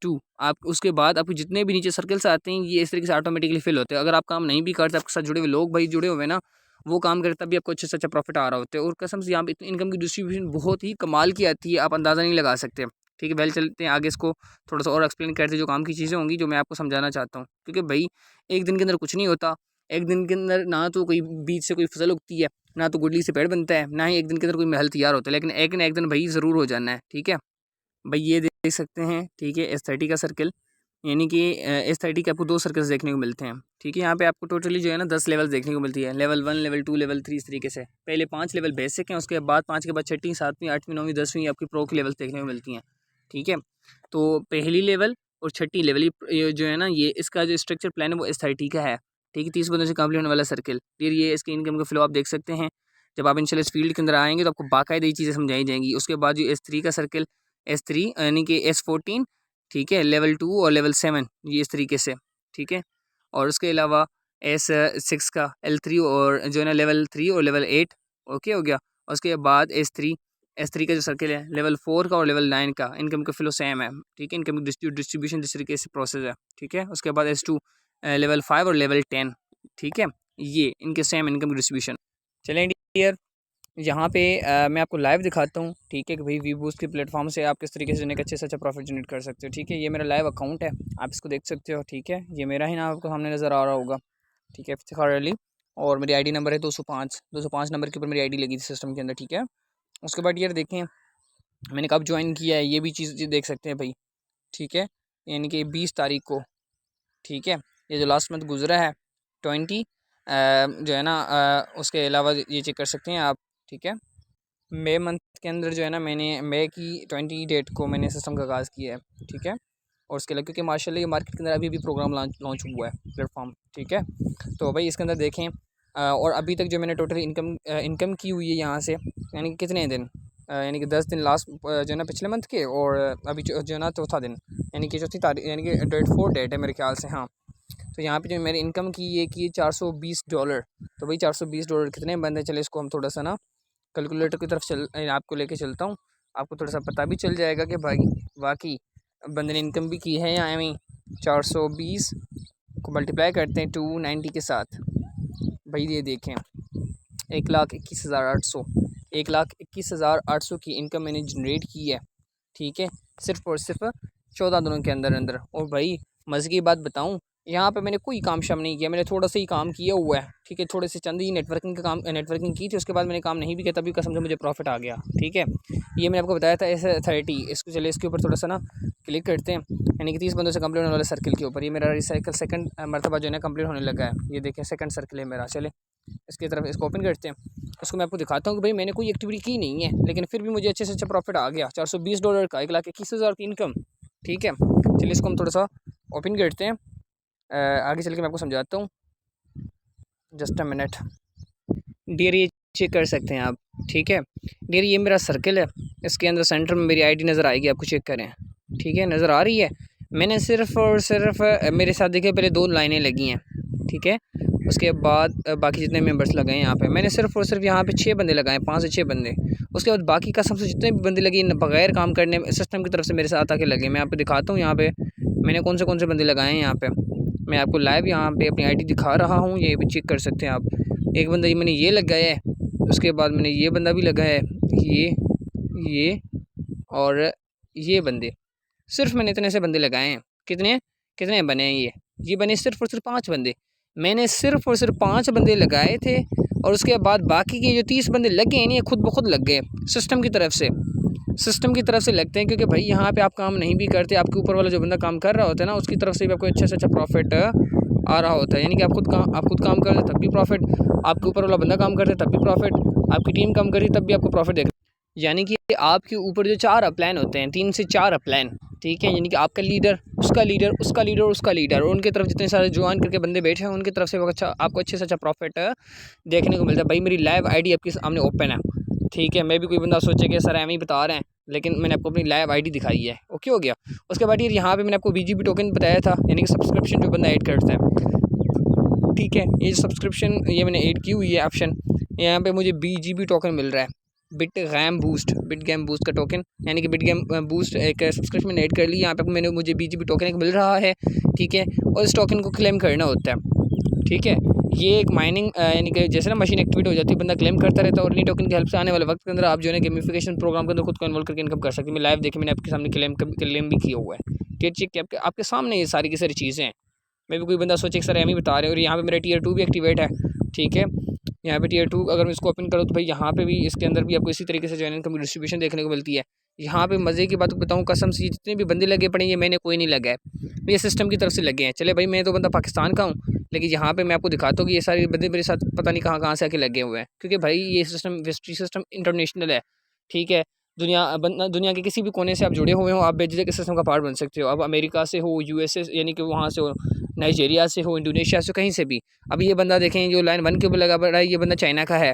2, आप उसके बाद आपके जितने भी नीचे सर्कल्स आते हैं ये इस तरीके से ऑटोमेटिकली फिल होते हैं। अगर आप काम नहीं भी करते, आपके साथ जुड़े हुए लोग भाई जुड़े हुए हैं ना, वो काम करे तब भी आपको अच्छे से अच्छा प्रॉफिट आ रहा होता है। और कसम से यहाँ पे इतनी इनकम की डिस्ट्रीब्यूशन बहुत ही कमाल की आती है, आप अंदाज़ा नहीं लगा सकते। ठीक है, वेल चलते हैं आगे, इसको थोड़ा सा और एक्सप्लेन करते हैं जो काम की चीज़ें होंगी जो मैं आपको समझाना चाहता हूँ। क्योंकि भाई एक दिन के अंदर कुछ नहीं होता। एक दिन के अंदर ना तो कोई बीज से कोई फसल उगती है, ना तो गुडली से पेड़ बनता है, ना ही एक दिन के अंदर कोई महल तैयार होता है, लेकिन एक न एक दिन भाई ज़रूर हो जाना है। ठीक है भाई, ये देख सकते हैं। ठीक है, S30 का सर्कल, यानी कि S30 के आपको 2 सर्कल्स देखने को मिलते हैं। ठीक है, यहाँ पे आपको टोटली जो है ना 10 लेवल्स देखने को मिलती है। लेवल 1, लेवल 2, लेवल 3, इस तरीके से। पहले 5 लेवल बेसिक हैं, उसके बाद 5 के बाद 6वीं, 7वीं, 8वीं, 9वीं, 10वीं आपकी प्रो की लेवल्स देखने को मिलती हैं। ठीक है, तो पहली लेवल और 6ठी लेवल ये जो है ना, ये इसका जो स्ट्रक्चर प्लान है वो S30 का है। ठीक है, 30 बंदों से कंप्लीट होने वाला सर्कल। फिर ये इसके इनकम का फ्लो आप देख सकते हैं। जब आप इंशाल्लाह इस फील्ड के अंदर आएंगे तो आपको बाकायदा ये चीज़ें समझाई जाएंगी। उसके बाद जो S3 का सर्कल, S3 यानी कि S14, ठीक है, लेवल 2 और लेवल 7, ये इस तरीके से। ठीक है, और उसके अलावा S6 का L3 और जो है ना लेवल 3 और लेवल 8, ओके हो गया। और उसके बाद S3 का जो सर्कल है लेवल 4 का और लेवल 9 का, इनकम का फ्लो सेम है। ठीक है, इनकम डिस्ट्रीब्यूशन जिस तरीके से प्रोसेस है। ठीक है, उसके बाद S2 लेवल 5 और लेवल 10, ठीक है, ये इनके सेम इनकम की डिस्ट्रीब्यूशन। चलें डियर, यहाँ पे मैं आपको लाइव दिखाता हूँ। ठीक है कि भाई वीबूस्ट के प्लेटफॉर्म से आप किस तरीके से एक अच्छे से अच्छा प्रॉफिट जनरेट कर सकते हो। ठीक है, ये मेरा लाइव अकाउंट है, आप इसको देख सकते हो। ठीक है, ये मेरा ही नाम आपको सामने नज़र आ रहा होगा। ठीक है, इफ्तिखार अली, और मेरी आईडी नंबर है 205 नंबर के ऊपर मेरी आईडी लगी थी सिस्टम के अंदर। ठीक है, उसके बाद यार देखें मैंने कब ज्वाइन किया है, ये भी चीज़ देख सकते हैं भाई। ठीक है, यानी कि 20 तारीख को। ठीक है, ये जो लास्ट मंथ गुजरा है 20 जो है ना, उसके अलावा ये चेक कर सकते हैं आप। ठीक है, मई मंथ के अंदर जो है ना, मैंने मई की 20 डेट को मैंने सिस्टम का आगाज़ किया है। ठीक है, और उसके अलावा क्योंकि माशाल्लाह ये मार्केट के अंदर अभी भी प्रोग्राम लॉन्च हुआ है प्लेटफॉर्म। ठीक है, तो भाई इसके अंदर देखें और अभी तक जो मैंने टोटल इनकम की हुई है यहाँ से, यानी कि कितने दिन, यानी कि 10 दिन लास्ट जो है ना पिछले मंथ के, और अभी जो है ना चौथा दिन, यानी कि चौथी तारीख, यानी कि डेट 4 डेट है मेरे ख्याल से। हाँ, तो यहाँ पे जो मेरी इनकम की ये की $420। तो भाई $420 कितने बनते हैं, चले इसको हम थोड़ा सा ना कैलकुलेटर की तरफ आपको लेके चलता हूँ। आपको थोड़ा सा पता भी चल जाएगा कि भाई वाकई बंदे ने इनकम भी की है या एवं। 420 को मल्टीप्लाई करते हैं 290 के साथ, भाई ये देखें 1,21,800, 1,21,800 की इनकम मैंने जनरेट की है। ठीक है, सिर्फ और सिर्फ 14 दिनों के अंदर अंदर। और भाई मज़े की बात बताऊं, यहाँ पे मैंने कोई काम शाम नहीं किया, मैंने थोड़ा सा ही काम किया हुआ है। ठीक है, थोड़े से चंद ही नेटवर्किंग की थी, उसके बाद मैंने काम नहीं भी किया, तभी कसम से मुझे प्रॉफिट आ गया। ठीक है, ये मैंने आपको बताया था S30। इसको चले इसके ऊपर थोड़ा सा ना क्लिक करते हैं, यानी कि 30 बंदों से कंप्लीट होने वाले सर्कल के ऊपर। ये मेरा रिसाइकल सेकंड मरतबा जो है ना कंप्लीट होने लगा है। ये देखें सेकंड सर्कल है मेरा। चले इसकी तरफ इसको ओपन करते हैं, इसको मैं आपको दिखाता हूँ कि भाई मैंने कोई एक्टिविटी की नहीं है, लेकिन फिर भी मुझे अच्छे से अच्छा प्रॉफिट आ गया। $420 का, 1,21,000 की इनकम। ठीक है, चलिए इसको हम थोड़ा सा ओपन करते हैं, आगे चल के मैं आपको समझाता हूँ। जस्ट अ मिनट डियर, ये चेक कर सकते हैं आप। ठीक है डियर, ये मेरा सर्कल है, इसके अंदर सेंटर में मेरी आईडी नज़र आएगी, आपको चेक करें। ठीक है नज़र आ रही है। मैंने सिर्फ़ और सिर्फ मेरे साथ देखिए पहले 2 लाइनें लगी हैं। ठीक है उसके बाद बाकी जितने मेंबर्स लगाए यहाँ पे मैंने सिर्फ़ और सिर्फ यहाँ पे 6 बंदे लगाए, 5 से 6 बंदे। उसके बाद बाकी कसम से जितने भी बंदे लगे बगैर काम करने सिस्टम की तरफ से मेरे साथ आके लगे। मैं आपको दिखाता हूँ यहाँ पे मैंने कौन से बंदे लगाए हैं। यहाँ पे मैं आपको लाइव यहाँ पे अपनी आईडी दिखा रहा हूँ, ये भी चेक कर सकते हैं आप। एक बंदा ये मैंने ये लगाया है, उसके बाद मैंने ये बंदा भी लगाया है, ये और ये बंदे। सिर्फ मैंने इतने से बंदे लगाए हैं। कितने कितने बने हैं ये बने सिर्फ और सिर्फ 5 बंदे। मैंने सिर्फ और सिर्फ 5 बंदे लगाए थे और उसके बाद बाकी के जो 30 बंदे लगे हैं ये खुद ब खुद लग गए सिस्टम की तरफ से। सिस्टम की तरफ से लगते हैं क्योंकि भाई यहाँ पे आप काम नहीं भी करते, आपके ऊपर वाला जो बंदा काम कर रहा होता है ना उसकी तरफ से भी आपको अच्छा से अच्छा प्रॉफिट आ रहा होता है। यानी कि आप खुद काम कर रहे तब भी प्रॉफिट, आपके ऊपर वाला बंदा काम करते तब भी प्रॉफिट, आपकी टीम काम कर रही तब भी आपको प्रॉफिट देख। यानी कि आपके ऊपर जो 4 अपलाइन होते हैं, 3 से 4 अपलाइन। ठीक है यानी कि आपका लीडर, उसका लीडर, उसका लीडर, उसका लीडर और उनकी तरफ जितने सारे ज्वाइन करके बंदे बैठे हैं उनकी तरफ से आपको अच्छे से अच्छा प्रॉफिट देखने को मिलता है। भाई मेरी लाइव आईडी आपके सामने ओपन है। ठीक है मैं भी कोई बंदा सोचे कि सर एम ही बता रहे हैं, लेकिन मैंने आपको अपनी लाइव आईडी दिखाई है। ओके हो गया। उसके बाद ये यहाँ पे मैंने आपको बीजीबी टोकन बताया था, यानी कि सब्सक्रिप्शन जो बंदा ऐड करता है। ठीक है ये सब्सक्रिप्शन ये मैंने ऐड की हुई है ऑप्शन, यहाँ पे मुझे बीजीबी टोकन मिल रहा है, बिट गैम बूस्ट का टोकन, यानी कि बिट गैम बूस्ट एक सब्सक्रिप्शन ऐड कर ली। यहाँ पे मैंने मुझे बीजीबी टोकन एक मिल रहा है। ठीक है और इस टोकन को क्लेम करना होता है। ठीक है ये एक माइनिंग यानी कि जैसे ना मशीन एक्टिवेट हो जाती है, बंदा क्लेम करता रहता है और इन्हीं टोकन की हेल्प से आने वाले वक्त के अंदर आप जो है गेमिफिकेशन प्रोग्राम के अंदर खुद को इन्वॉल्व करके इनकम कर सकते हैं। मैं लाइव देखिए मैंने आपके सामने क्लेम भी किया हुआ है। ठीक है आपके सामने ये सारी की सारी चीज़ें हैं। मैं भी कोई बंदा सोचे कि सर एम ही बता रहे हैं और यहाँ पे मेरा टीयर 2 भी एक्टिवेट है। ठीक है यहाँ पे टीयर 2 अगर मैं इसको ओपन करूँ तो भाई यहाँ पे भी इसके अंदर भी आपको इसी तरीके से जो है इनकम की डिस्ट्रीब्यूशन देखने को मिलती है। यहाँ पे मज़े की बात बताऊँ कसम से जितने भी बंदे लगे पड़े हैं मैंने कोई नहीं लगा है, ये सिस्टम की तरफ से लगे हैं। चले भाई मैं तो बंदा पाकिस्तान का हूँ, लेकिन यहाँ पे मैं आपको दिखाता हूँ कि ये सारे बंदे मेरे साथ पता नहीं कहाँ से आके लगे हुए हैं, क्योंकि भाई ये सिस्टम इंटरनेशनल है। ठीक है दुनिया के किसी भी कोने से आप जुड़े हुए हो, आप बेझिझक के सिस्टम का पार्ट बन सकते हो। अब अमेरिका से हो, यूएसए यानी कि वहाँ से हो, नाइजीरिया से हो, इंडोनेशिया से, कहीं से भी। अब ये बंदा देखें जो लाइन 1 के ऊपर लगा पड़ा है, ये बंदा चाइना का है,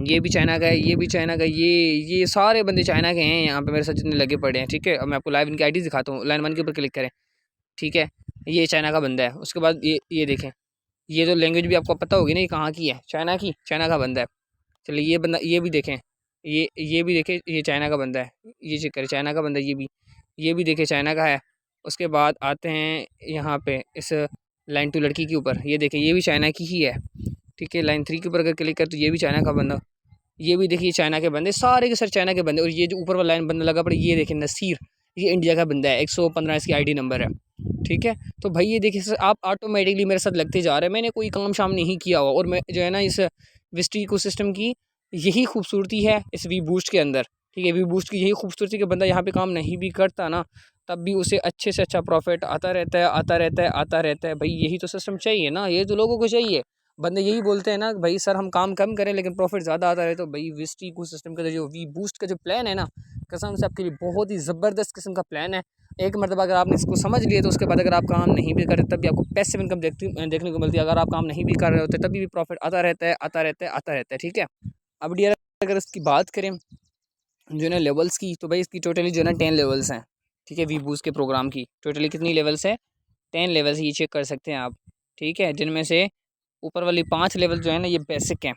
ये भी चाइना का है, ये भी चाइना का, ये सारे बंदे चाइना के हैं यहाँ पे मेरे साथ जितने लगे पड़े हैं। ठीक है अब मैं आपको लाइव इनकी आईडी दिखाता हूँ, लाइन 1 के ऊपर क्लिक करें। ठीक है ये चाइना का बंदा है। उसके बाद ये देखें, ये जो लैंग्वेज भी आपको पता होगी ना, ये कहाँ की है, चाइना का बंदा है। चलिए ये बंदा ये भी देखें, ये भी देखें, ये चाइना का बंदा है, ये चेक करें चाइना का बंदा है, ये भी देखें चाइना का है। उसके बाद आते हैं यहाँ पे इस लाइन 2 लड़की के ऊपर, ये देखें ये भी चाइना की ही है। ठीक है लाइन 3 के ऊपर अगर क्लिक कर तो ये भी चाइना का बंदा, ये भी देखिए चाइना के बंदे, सारे के सर चाइना के बंदे। और ये जो ऊपर वाला लाइन बंदा लगा पड़े, ये देखें नसीर, ये इंडिया का बंदा है, 115 इसकी आईडी नंबर है। ठीक है तो भाई ये देखिए सर आप ऑटोमेटिकली मेरे साथ लगते जा रहे हैं, मैंने कोई काम शाम नहीं किया हुआ। और मैं जो है ना इस विस्टी इकोसिस्टम की यही खूबसूरती है इस वी बूस्ट के अंदर। ठीक है वी बूस्ट की यही खूबसूरती कि बंदा यहाँ पे काम नहीं भी करता ना तब भी उसे अच्छे से अच्छा प्रॉफिट आता रहता है। भाई यही तो सिस्टम चाहिए ना, ये तो लोगों को चाहिए। बंदे यही बोलते हैं ना भाई सर हम काम कम करें लेकिन प्रॉफिट ज़्यादा आता रहे। तो भाई विस्टी इको सिस्टम का जो वी बूस्ट का जो प्लान है ना, कसम से आपके लिए बहुत ही ज़बरदस्त किस्म का प्लान है। एक मरतबा अगर आपने इसको समझ लिया तो उसके बाद अगर आप काम नहीं भी करें तब भी आपको पैसिव इनकम देखने को मिलती है। अगर आप काम नहीं भी कर रहे होते तभी भी प्रॉफिट आता रहता है। ठीक है अब डियर अगर इसकी बात करें जो है ना लेवल्स की, तो भाई इसकी टोटली जो है ना 10 लेवल्स हैं। ठीक है वी बूस्ट के प्रोग्राम की टोटली कितनी लेवल्स है, 10 लेवल्स, ये चेक कर सकते हैं आप। ठीक है जिनमें से ऊपर वाली 5 लेवल जो है ना ये बेसिक हैं।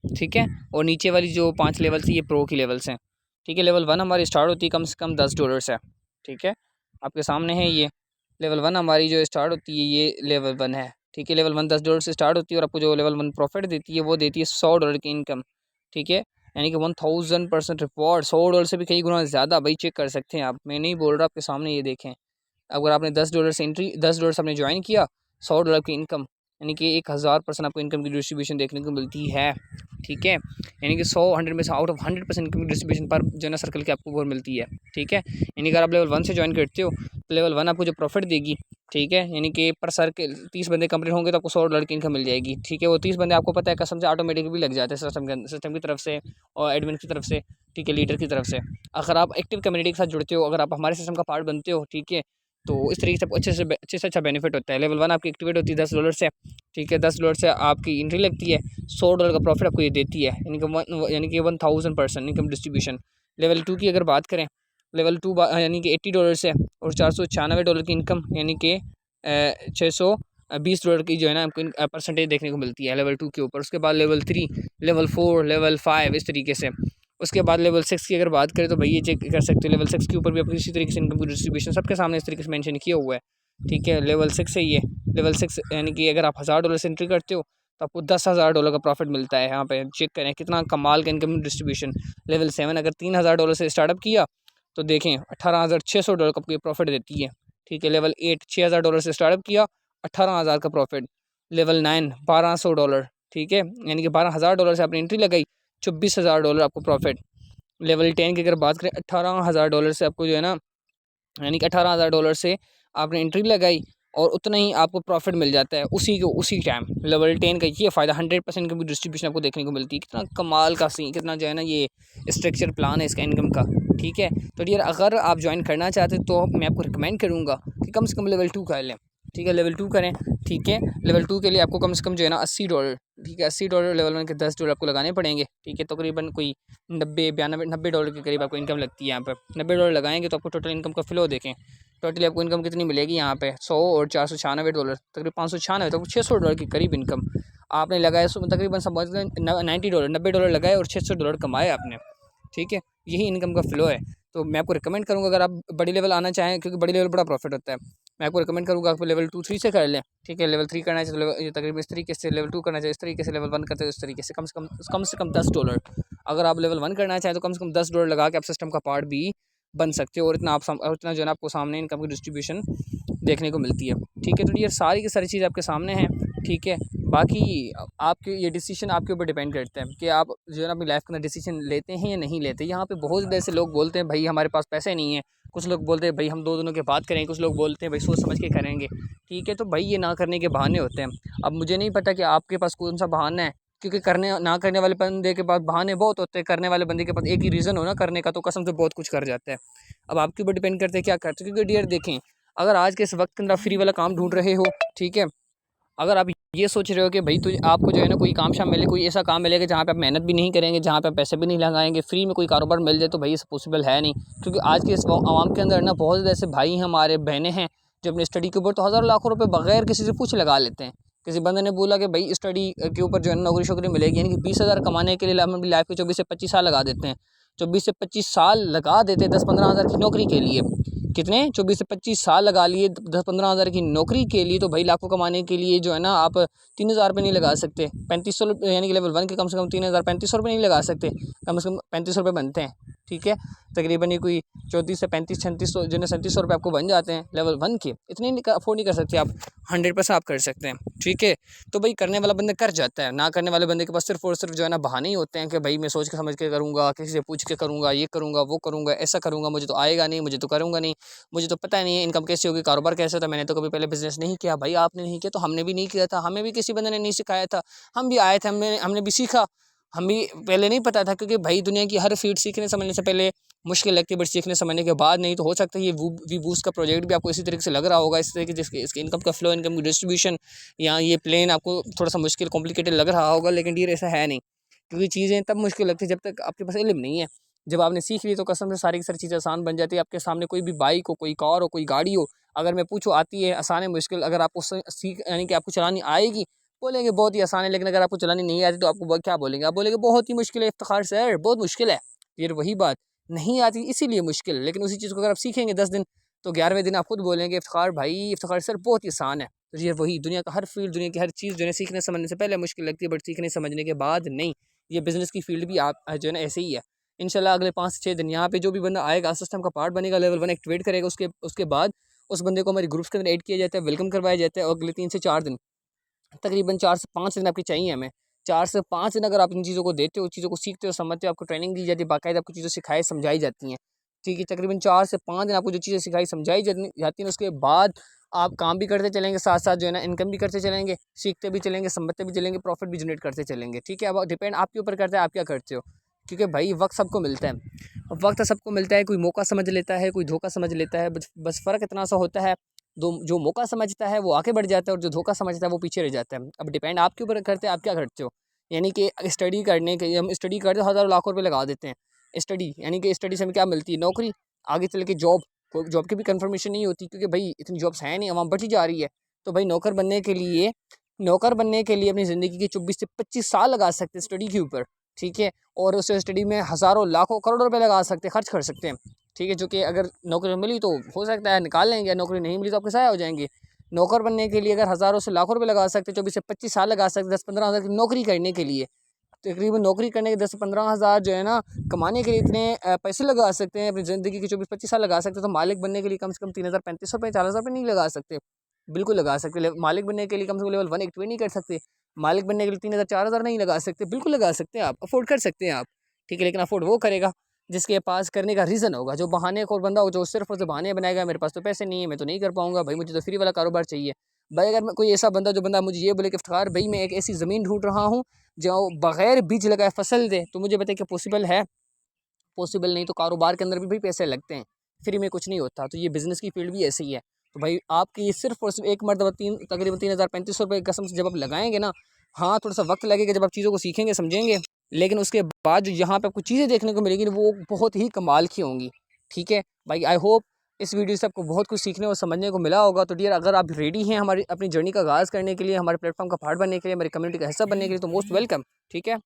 ठीक है और नीचे वाली जो 5 लेवल्स ये प्रो की लेवल्स हैं। ठीक है लेवल 1 हमारी स्टार्ट होती है कम से कम $10 से। ठीक है आपके सामने है ये लेवल 1 हमारी जो स्टार्ट होती है, ये लेवल 1 है। ठीक है लेवल 1 $10 से स्टार्ट होती है और आपको जो लेवल 1 प्रॉफिट देती है वो देती है $100 की इनकम। ठीक है यानी कि 1000% रिवॉर्ड, $100 से भी कई गुना ज़्यादा। भाई चेक कर सकते हैं आप, मैं नहीं बोल रहा, आपके सामने ये देखें। अगर आपने $10 से $10 आपने ज्वाइन किया, $100 की इनकम, यानी कि 1000% आपको इनकम की डिस्ट्रीब्यूशन देखने को मिलती है। ठीक है यानी कि 100 में से आउट ऑफ 100% इनकम की डिस्ट्रीब्यूशन पर जो ना सर्कल की आपको वो मिलती है। ठीक है यानी कि अगर आप लेवल 1 से ज्वाइन करते हो तो लेवल 1 आपको जो प्रॉफिट देगी, ठीक है यानी कि पर सर्कल 30 बंदे कंप्लीट होंगे तो आपको $100 की इनकम मिल जाएगी। ठीक है वो 30 बंदे आपको पता है कसम से ऑटोमेटिक भी लग जाते हैं सिस्टम की तरफ से और एडमिन की तरफ से। ठीक है लीडर की तरफ से। अगर आप एक्टिव कम्युनिटी के साथ जुड़ते हो, अगर आप हमारे सिस्टम का पार्ट बनते हो, ठीक है तो इस तरीके से आपको अच्छे से अच्छा बेनिफिट होता है। लेवल 1 आपकी एक्टिवेट होती है $10 से, ठीक है। $10 से आपकी एंट्री लगती है, $100 का प्रॉफिट आपको ये देती है, यानी कि 1000% इनकम डिस्ट्रीब्यूशन। लेवल 2 की अगर बात करें, लेवल 2 यानी कि $80 से और $496 की इनकम, यानी कि $620 की जो है ना आपको परसेंटेज देखने को मिलती है लेवल 2 के ऊपर। उसके बाद लेवल 3, लेवल 4, लेवल 5 इस तरीके से। उसके बाद लेवल 6 की अगर बात करें तो भाई ये चेक कर सकते हो, लेवल 6 के ऊपर भी आपको इसी तरीके से इनकम की डिस्ट्रीब्यूशन सबके सामने इस तरीके से मेंशन किया हुआ है, ठीक है। लेवल 6 है ये, लेवल 6 यानी कि अगर आप $1000 से एंट्री करते हो तो आपको $10,000 का प्रॉफिट मिलता है। यहाँ पे चेक करें कितना कमाल का इनकम डिस्ट्रीब्यूशन। लेवल 7 अगर $3000 से स्टार्टअप किया तो देखें $18,600 का प्रॉफिट देती है, ठीक है। लेवल 8 $6000 से स्टार्टअप किया, 18,000 का प्रॉफिट। लेवल 9 $1200, ठीक है, यानी कि $12,000 से आपने एंट्री लगाई, $24,000 आपको प्रॉफिट। लेवल 10 की अगर बात करें, $18,000 से आपको जो है ना, यानी कि $18,000 से आपने एंट्री लगाई और उतना ही आपको प्रॉफिट मिल जाता है उसी टाइम। लेवल 10 का ये फ़ायदा, 100% इनकम की डिस्ट्रीब्यूशन आपको देखने को मिलती है। कितना कमाल का सीन, कितना जो है ना ये स्ट्रक्चर प्लान है इसका इनकम का, ठीक है। तो डियर अगर आप ज्वाइन करना चाहते तो मैं आपको रिकमेंड करूँगा कि कम से कम लेवल 2 कर लें, ठीक है। लेवल 2 करें, ठीक है। लेवल 2 के लिए आपको कम से कम जो है ना $80, ठीक है, $80। लेवल 1 के $10 आपको लगाने पड़ेंगे, ठीक है। तकरीबन कोई 90 $92 के करीब आपको इनकम लगती है यहाँ पर। $90 लगाएंगे तो आपको टोटल इनकम का फ्लो देखें, टोटली आपको इनकम कितनी मिलेगी यहाँ पे, 100 और $496, तकरीबन 596, तो $600 के करीब इनकम आपने लगाया। तकरीबन समझ लें $90, $90 लगाए और $600 कमाए आपने, ठीक है। यही इनकम का फ्लो है। तो मैं आपको रिकमेंड करूँगा अगर आप बड़ी लेवल आना चाहें, क्योंकि बड़ी लेवल बड़ा प्रॉफिट होता है, मैं आपको रिकमेंड करूँगा आपको लेवल 2 3 से कर लें, ठीक है। लेवल 3 करना चाहिए तो तकरीबन इस तरीके से, लेवल 2 करना चाहिए इस तरीके से, लेवल 1 करते हैं इस तरीके से, कम से कम $10। अगर आप लेवल 1 करना चाहें तो कम से कम $10 लगा के आप सिस्टम का पार्ट भी बन सकते हो, और इतना जो है ना आपको सामने इनकम की डिस्ट्रीब्यूशन देखने को मिलती है, ठीक है। तो ये सारी की सारी चीज़ आपके सामने है, ठीक है। बाकी आपके ये डिसीजन आपके ऊपर डिपेंड करता है कि आप जो है ना अपनी लाइफ का डिसीजन लेते हैं या नहीं लेते। यहाँ पे बहुत ज़्यादा ऐसे लोग बोलते हैं भाई हमारे पास पैसे नहीं है, कुछ लोग बोलते हैं भाई हम दो दोनों के बात करेंगे, कुछ लोग बोलते हैं भाई सोच समझ के करेंगे, ठीक है। तो भाई ये ना करने के बहाने होते हैं। अब मुझे नहीं पता कि आपके पास कौन सा बहाना है, क्योंकि करने ना करने वाले बंदे के पास बहाने बहुत होते हैं, करने वाले बंदे के पास एक ही रीज़न हो ना करने का, तो कसम से बहुत कुछ कर जाता है। अब आपके ऊपर डिपेंड करते हैं क्या करते हैं, क्योंकि डियर देखें, अगर आज के इस वक्त के अंदर फ्री वाला काम ढूंढ रहे हो, ठीक है, अगर आप ये सोच रहे हो कि भाई तुझे आपको जो है ना कोई काम शाम मिले, कोई ऐसा काम मिलेगा जहाँ पे आप मेहनत भी नहीं करेंगे, जहाँ पे आप पैसे भी नहीं लगाएंगे, फ्री में कोई कारोबार मिल जाए, तो भाई ये पॉसिबल है नहीं। क्योंकि आज के इस आवाम के अंदर ना बहुत ज़्यादा ऐसे भाई हैं, हमारे बहनें हैं, जो अपनी स्टडी के ऊपर तो हज़ार लाखों रुपए बगैर किसी से पूछ लगा लेते हैं। किसी बंदे ने बोला कि भाई स्टडी के ऊपर जो है नौकरी शोकरी मिलेगी, यानी कि 20,000 कमाने के लिए हम अपनी लाइफ के 24 से 25 साल लगा देते हैं, 24 से 25 साल लगा देते हैं 10-15 हज़ार की नौकरी के लिए। कितने 24 से 25 साल लगा लिए 10-15 हज़ार की नौकरी के लिए, तो भाई लाखों कमाने के लिए जो है ना आप 3,000 रुपये नहीं लगा सकते, 3500, यानी कि लेवल 1 के कम से कम 3,000 3500 रुपये नहीं लगा सकते, कम से कम 3500 रुपये बनते हैं, ठीक है। तकरीबन ये कोई 34 से 35-3600 जो है 3700 रुपये आपको बन जाते हैं लेवल 1 के। इतने अफोर्ड नहीं कर सकते आप, 100% आप कर सकते हैं, ठीक है। तो भाई करने वाला बंदा कर जाता है, ना करने वाले बंदे के पास सिर्फ और सिर्फ जो है ना बहाने ही होते हैं कि भाई मैं सोच के समझ के करूँगा, किसी से पूछ के करूँगा, ये करूँगा वो करूँगा, ऐसा करूँगा, मुझे तो आएगा नहीं, मुझे तो करूँगा नहीं, मुझे तो पता नहीं है इनकम कैसे होगी, कारोबार कैसे होता है, मैंने तो कभी पहले बिजनेस नहीं किया। भाई आपने नहीं किया तो हमने भी नहीं किया था, हमें भी किसी बंदे ने नहीं सिखाया था, हम भी आए थे, हमने भी सीखा, हम भी पहले नहीं पता था। क्योंकि भाई दुनिया की हर फील्ड सीखने समझने से पहले मुश्किल लगती है, बट सीखने समझने के बाद नहीं तो हो सकता है ये वी बूस्ट का प्रोजेक्ट भी आपको इसी तरीके से लग रहा होगा, इस तरीके जिसके इसके इनकम का फ्लो, इनकम की डिस्ट्रीब्यूशन, या ये प्लेन आपको थोड़ा सा मुश्किल कॉम्प्लिकेटेड लग रहा होगा, लेकिन ये ऐसा है नहीं। क्योंकि चीज़ें तब मुश्किल लगती है जब तक आपके पास इल्म नहीं है। जब आपने सीख ली तो कसम से सारी की सारी चीज़ें आसान बन जाती है। आपके सामने कोई भी बाइक हो, कोई कार हो, कोई गाड़ी हो, अगर मैं पूछूँ आती है, आसान है, मुश्किल, अगर आपको सीख यानी कि आपको चलानी आएगी, बोलेंगे बहुत ही आसान है। लेकिन अगर आपको चलानी नहीं आती तो आपको क्या बोलेंगे, आप बोलेंगे बहुत ही मुश्किल है, इफ्तिखार सर बहुत मुश्किल है। फिर वही बात, नहीं आती इसीलिए मुश्किल, लेकिन उसी चीज़ को अगर आप सीखेंगे 10 दिन, तो 11वें दिन आप खुद बोलेंगे इफ्तिखार भाई, इफ्तिखार सर बहुत ही आसान है। तो ये वही दुनिया का हर फील्ड, दुनिया की हर चीज़ जो है सीखने समझने से पहले मुश्किल लगती है, बट सीखने समझने के बाद नहीं। ये बिज़नेस की फील्ड भी आप जो है ना ऐसे ही है। इंशाल्लाह अगले 5 से 6 दिन यहाँ पे जो भी बंदा आएगा, सिस्टम का पार्ट बनेगा, लेवल 1 एक्टिवेट करेगा, उसके बाद उस बंदे को हमारे ग्रुप्स के अंदर ऐड किया जाता है, वेलकम करवाया जाता है, और अगले 3 से 4 दिन, तकरीबन 4 से 5 दिन आपकी चाहिए हमें। 4 से 5 दिन अगर आप इन चीज़ों को देते हो, चीज़ों को सीखते हो, समझते हो, आपको ट्रेनिंग दी जाती है, बाकायदा आपको चीज़ें सिखाई समझाई जाती हैं, ठीक है। तकरीबन 4 से 5 दिन आपको जो चीज़ें सिखाई समझाई जाती हैं, उसके बाद आप काम भी करते चलेंगे, साथ साथ जो है ना इनकम भी करते चलेंगे, सीखते भी चलेंगे, समझते भी चलेंगे, प्रॉफिट भी जनरेट करते चलेंगे, ठीक है। अब डिपेंड आपके ऊपर करता है आप क्या करते हो, क्योंकि भाई वक्त सबको मिलता है, वक्त सबको मिलता है, कोई मौका समझ लेता है, कोई धोखा समझ लेता है, बस फ़र्क इतना सा होता है, दो जो मौका समझता है वो आगे बढ़ जाता है और जो धोखा समझता है वो पीछे रह जाता है। अब डिपेंड आपके ऊपर करते हैं आप क्या करते हो। यानी कि स्टडी करने के हम स्टडी करते हज़ारों लाखों रुपये लगा देते हैं स्टडी, यानी कि स्टडी से हमें क्या मिलती है, नौकरी, आगे चल के जॉब, कोई जॉब की भी कंफर्मेशन नहीं होती क्योंकि भाई इतनी जॉब्स हैं नहीं, आवाम बढ़ती जा रही है। तो भाई नौकर बनने के लिए अपनी ज़िंदगी के 24 से 25 साल लगा सकते हैं स्टडी के ऊपर, ठीक है। और उस स्टडी में हज़ारों लाखों करोड़ों रुपए लगा सकते हैं, खर्च कर सकते हैं, ठीक है। जो कि अगर नौकरी मिली तो हो सकता है निकाल लेंगे, नौकरी नहीं मिली तो आपके साया हो जाएंगे। नौकर बनने के लिए अगर हज़ारों से लाखों रुपए लगा सकते हैं, 24 से 25 साल लगा सकते हैं 10-15 हज़ार की नौकरी करने के लिए, तकरीबन नौकरी करने के 10 से 15 हज़ार जो है ना कमाने के लिए इतने पैसे लगा सकते हैं, अपनी ज़िंदगी के 24-25 साल लगा सकते हैं। तो मालिक बनने के लिए कम से कम 3,000-3,500 रुपये 4,000 रुपये नहीं लगा सकते, बिल्कुल लगा सकते। मालिक बनने के लिए कम से कम लेवल 1 एक्टिवेट नहीं कर सकते, मालिक बनने के लिए 3,000-4,000 नहीं लगा सकते, बिल्कुल लगा सकते हैं आप, अफोर्ड कर सकते हैं आप, ठीक है। लेकिन अफोर्ड वो करेगा जिसके पास करने का रीज़न होगा, जो बहाने खोर बंदा हो, जो सिर्फ और सिर्फ बहाने बनाएगा, मेरे पास तो पैसे नहीं है, मैं तो नहीं कर पाऊँगा, भाई मुझे तो फ्री वाला कारोबार चाहिए। भाई अगर मैं कोई ऐसा बंदा, जो बंदा मुझे ये बोले कि इफ्तिखार भाई मैं एक ऐसी ज़मीन ढूंढ रहा हूँ जो बगैर बीज लगाए फसल दे, तो मुझे बताइए कि पॉसिबल है? पॉसिबल नहीं। तो कारोबार के अंदर भी भाई पैसे लगते हैं, फ्री में कुछ नहीं होता। तो ये बिज़नेस की फील्ड भी ऐसी ही है। तो भाई आपकी ये सिर्फ और सिर्फ एक मरतबा तकरीबन 3,000-3,500 रुपये कसम से जब आप लगाएंगे ना, हाँ थोड़ा सा वक्त लगेगा जब आप चीज़ों को सीखेंगे समझेंगे, लेकिन उसके बाद जो यहाँ पे आपको चीज़ें देखने को मिलेगी वो बहुत ही कमाल की होंगी, ठीक है भाई। आई होप इस वीडियो से आपको बहुत कुछ सीखने और समझने को मिला होगा। तो डियर, अगर आप रेडी हैं हमारी अपनी जर्नी का आगाज़ करने के लिए, हमारे प्लेटफॉर्म का पार्ट बनने के लिए, हमारी कम्युनिटी का हिस्सा बनने के लिए, तो मोस्ट वेलकम, ठीक है।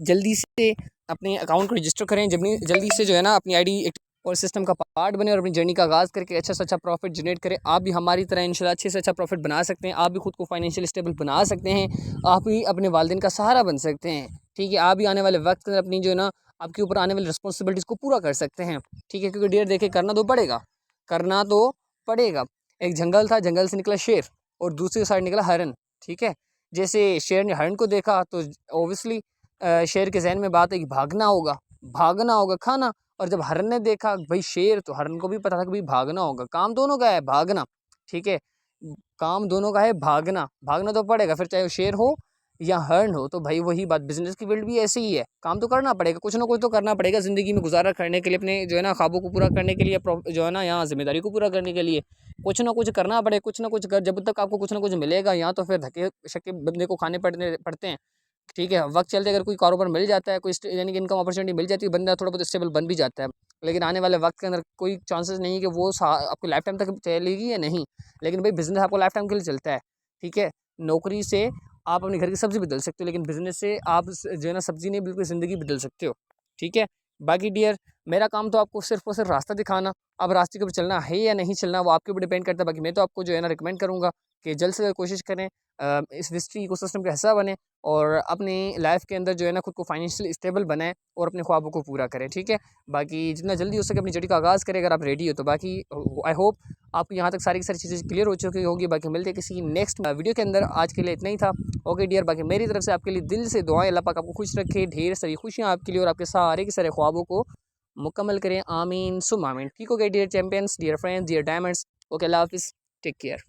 जल्दी से अपने अकाउंट को रजिस्टर करें, जल्दी से जो है ना अपनी आईडी और सिस्टम का पार्ट बने और अपनी जर्नी का आगाज़ करके अच्छा से अच्छा प्रॉफिट जनरेट करें। आप भी हमारी तरह इंशाल्लाह अच्छे से अच्छा प्रॉफिट बना सकते हैं, आप भी खुद को फाइनेंशियल स्टेबल बना सकते हैं, आप भी अपने वालिदैन का सहारा बन सकते हैं, ठीक है। आप भी आने वाले वक्त में अपनी जो है ना आपके ऊपर आने वाली रिस्पॉन्सिबिलिटीज़ को पूरा कर सकते हैं, ठीक है। क्योंकि डियर देखिए, करना तो पड़ेगा, करना तो पड़ेगा। एक जंगल था, जंगल से निकला शेर और दूसरी साइड निकला हरन, ठीक है। जैसे शेर ने हरन को देखा तो ओबियसली शेर के ज़हन में बात है कि भागना होगा खाना। और जब हरन ने देखा भाई शेर, तो हरन को भी पता था कि भाई भागना होगा, काम दोनों का है भागना, ठीक है। काम दोनों का है भागना, भागना तो पड़ेगा, फिर चाहे वो शेर हो या हर्न हो। तो भाई वही बात, बिजनेस की फील्ड भी ऐसे ही है, काम तो करना पड़ेगा, कुछ ना कुछ तो करना पड़ेगा ज़िंदगी में गुजारा करने के लिए, अपने जो है ना ख्वाबों को पूरा करने के लिए, जो है ना यहाँ जिम्मेदारी को पूरा करने के लिए कुछ ना कुछ करना पड़ेगा, कुछ ना कुछ कर, जब तक आपको कुछ ना कुछ मिलेगा यहाँ तो फिर धक्के शक्के बंदे को खाने पड़ते हैं, ठीक है। वक्त चलते अगर कोई कारोबार मिल जाता है, कोई यानी कि इनकम अपॉर्चुनिटी मिल जाती है, बंदा थोड़ा बहुत स्टेबल बन भी जाता है। लेकिन आने वाले वक्त के अंदर कोई चांसेस नहीं है कि वो आपको लाइफ टाइम तक चलेगी या नहीं। लेकिन भाई बिजनेस आपको लाइफ टाइम के लिए चलता है, ठीक है। नौकरी से आप अपने घर की सब्ज़ी बदल सकते हो, लेकिन बिज़नेस से आप जो है ना सब्ज़ी नहीं बिल्कुल ज़िंदगी बदल सकते हो, ठीक है। बाकी डियर, मेरा काम तो आपको सिर्फ और सिर्फ रास्ता दिखाना, अब रास्ते के ऊपर चलना है या नहीं चलना वो आपके ऊपर डिपेंड करता है। बाकी मैं तो आपको जो है ना रिकमेंड करूँगा कि जल्द से जल्द कोशिश करें, इस डिजिटल इकोसिस्टम का हिस्सा बने और अपनी लाइफ के अंदर जो है ना खुद को फाइनेंशियल स्टेबल बनाएं और अपने ख्वाबों को पूरा करें, ठीक है। बाकी जितना जल्दी हो सके अपनी जर्नी का आगाज़ करें अगर आप रेडी हो तो। बाकी आई होप आपको यहाँ तक सारी की सारी चीज़ें क्लियर हो चुकी होगी। बाकी मिलते हैं किसी नेक्स्ट वीडियो के अंदर, आज के लिए इतना ही था। ओके डियर, बाकी मेरी तरफ से आपके लिए दिल से दुआएं, अल्लाह पाक आपको खुश रखे, ढेर सारी खुशियाँ आपके लिए और आपके सारे के सारे ख्वाबों को मुकम्मल करें, आमीन सुम आमीन। ठीक हो गए dear champions, dear friends, dear diamonds. Okay, अल्लाह हाफिज़, टेक केयर।